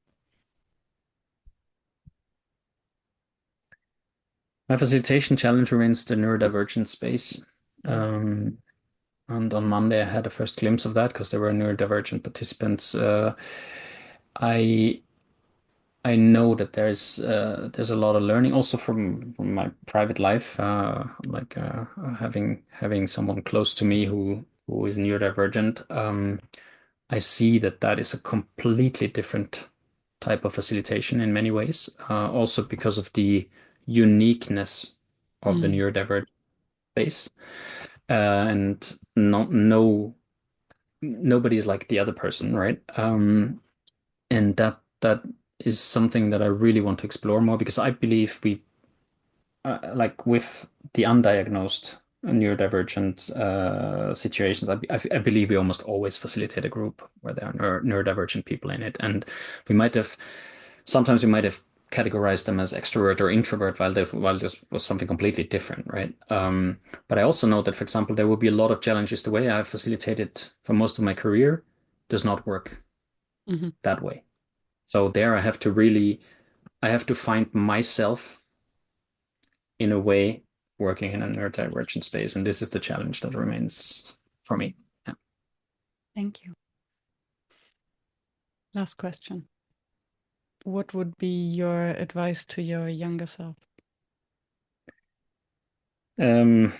my facilitation challenge remains the neurodivergent space. Mm. Um, and on Monday, I had a first glimpse of that because there were neurodivergent participants. I I know that there's a lot of learning also from my private life, like having someone close to me who is neurodivergent. I see that that is a completely different type of facilitation in many ways, also because of the uniqueness of the Mm. neurodivergent space, and no nobody's like the other person, right? And that is something that I really want to explore more because I believe we like with the undiagnosed neurodivergent situations, I believe we almost always facilitate a group where there are neurodivergent people in it, and we might have sometimes we might have categorized them as extrovert or introvert while this was something completely different, right? But I also know that, for example, there will be a lot of challenges. The way I've facilitated for most of my career does not work Hmm. that way. So there I have to find myself in a way working in a neurodivergent space. And this is the challenge that remains for me. Yeah. Thank you. Last question. What would be your advice to your younger self? Um,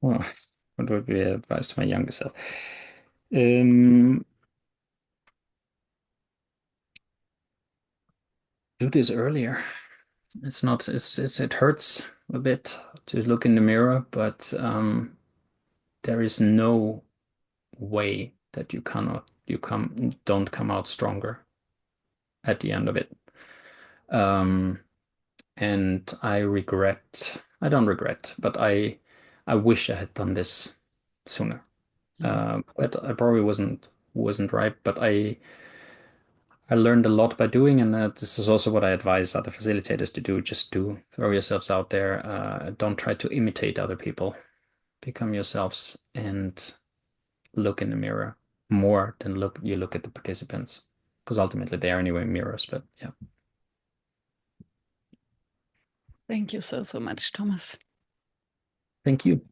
well, what would be advice to my younger self? Um, do this earlier. It's not, it hurts a bit to look in the mirror, but there is no way that don't come out stronger at the end of it. Um, and I don't regret, but I wish I had done this sooner. Mm. But I probably wasn't right, but I learned a lot by doing, and this is also what I advise other facilitators to do. Just do throw yourselves out there. Don't try to imitate other people. Become yourselves and look in the mirror more than you look at the participants, because ultimately they are anyway mirrors. But yeah, Thank you so, so much, Thomas. thank you.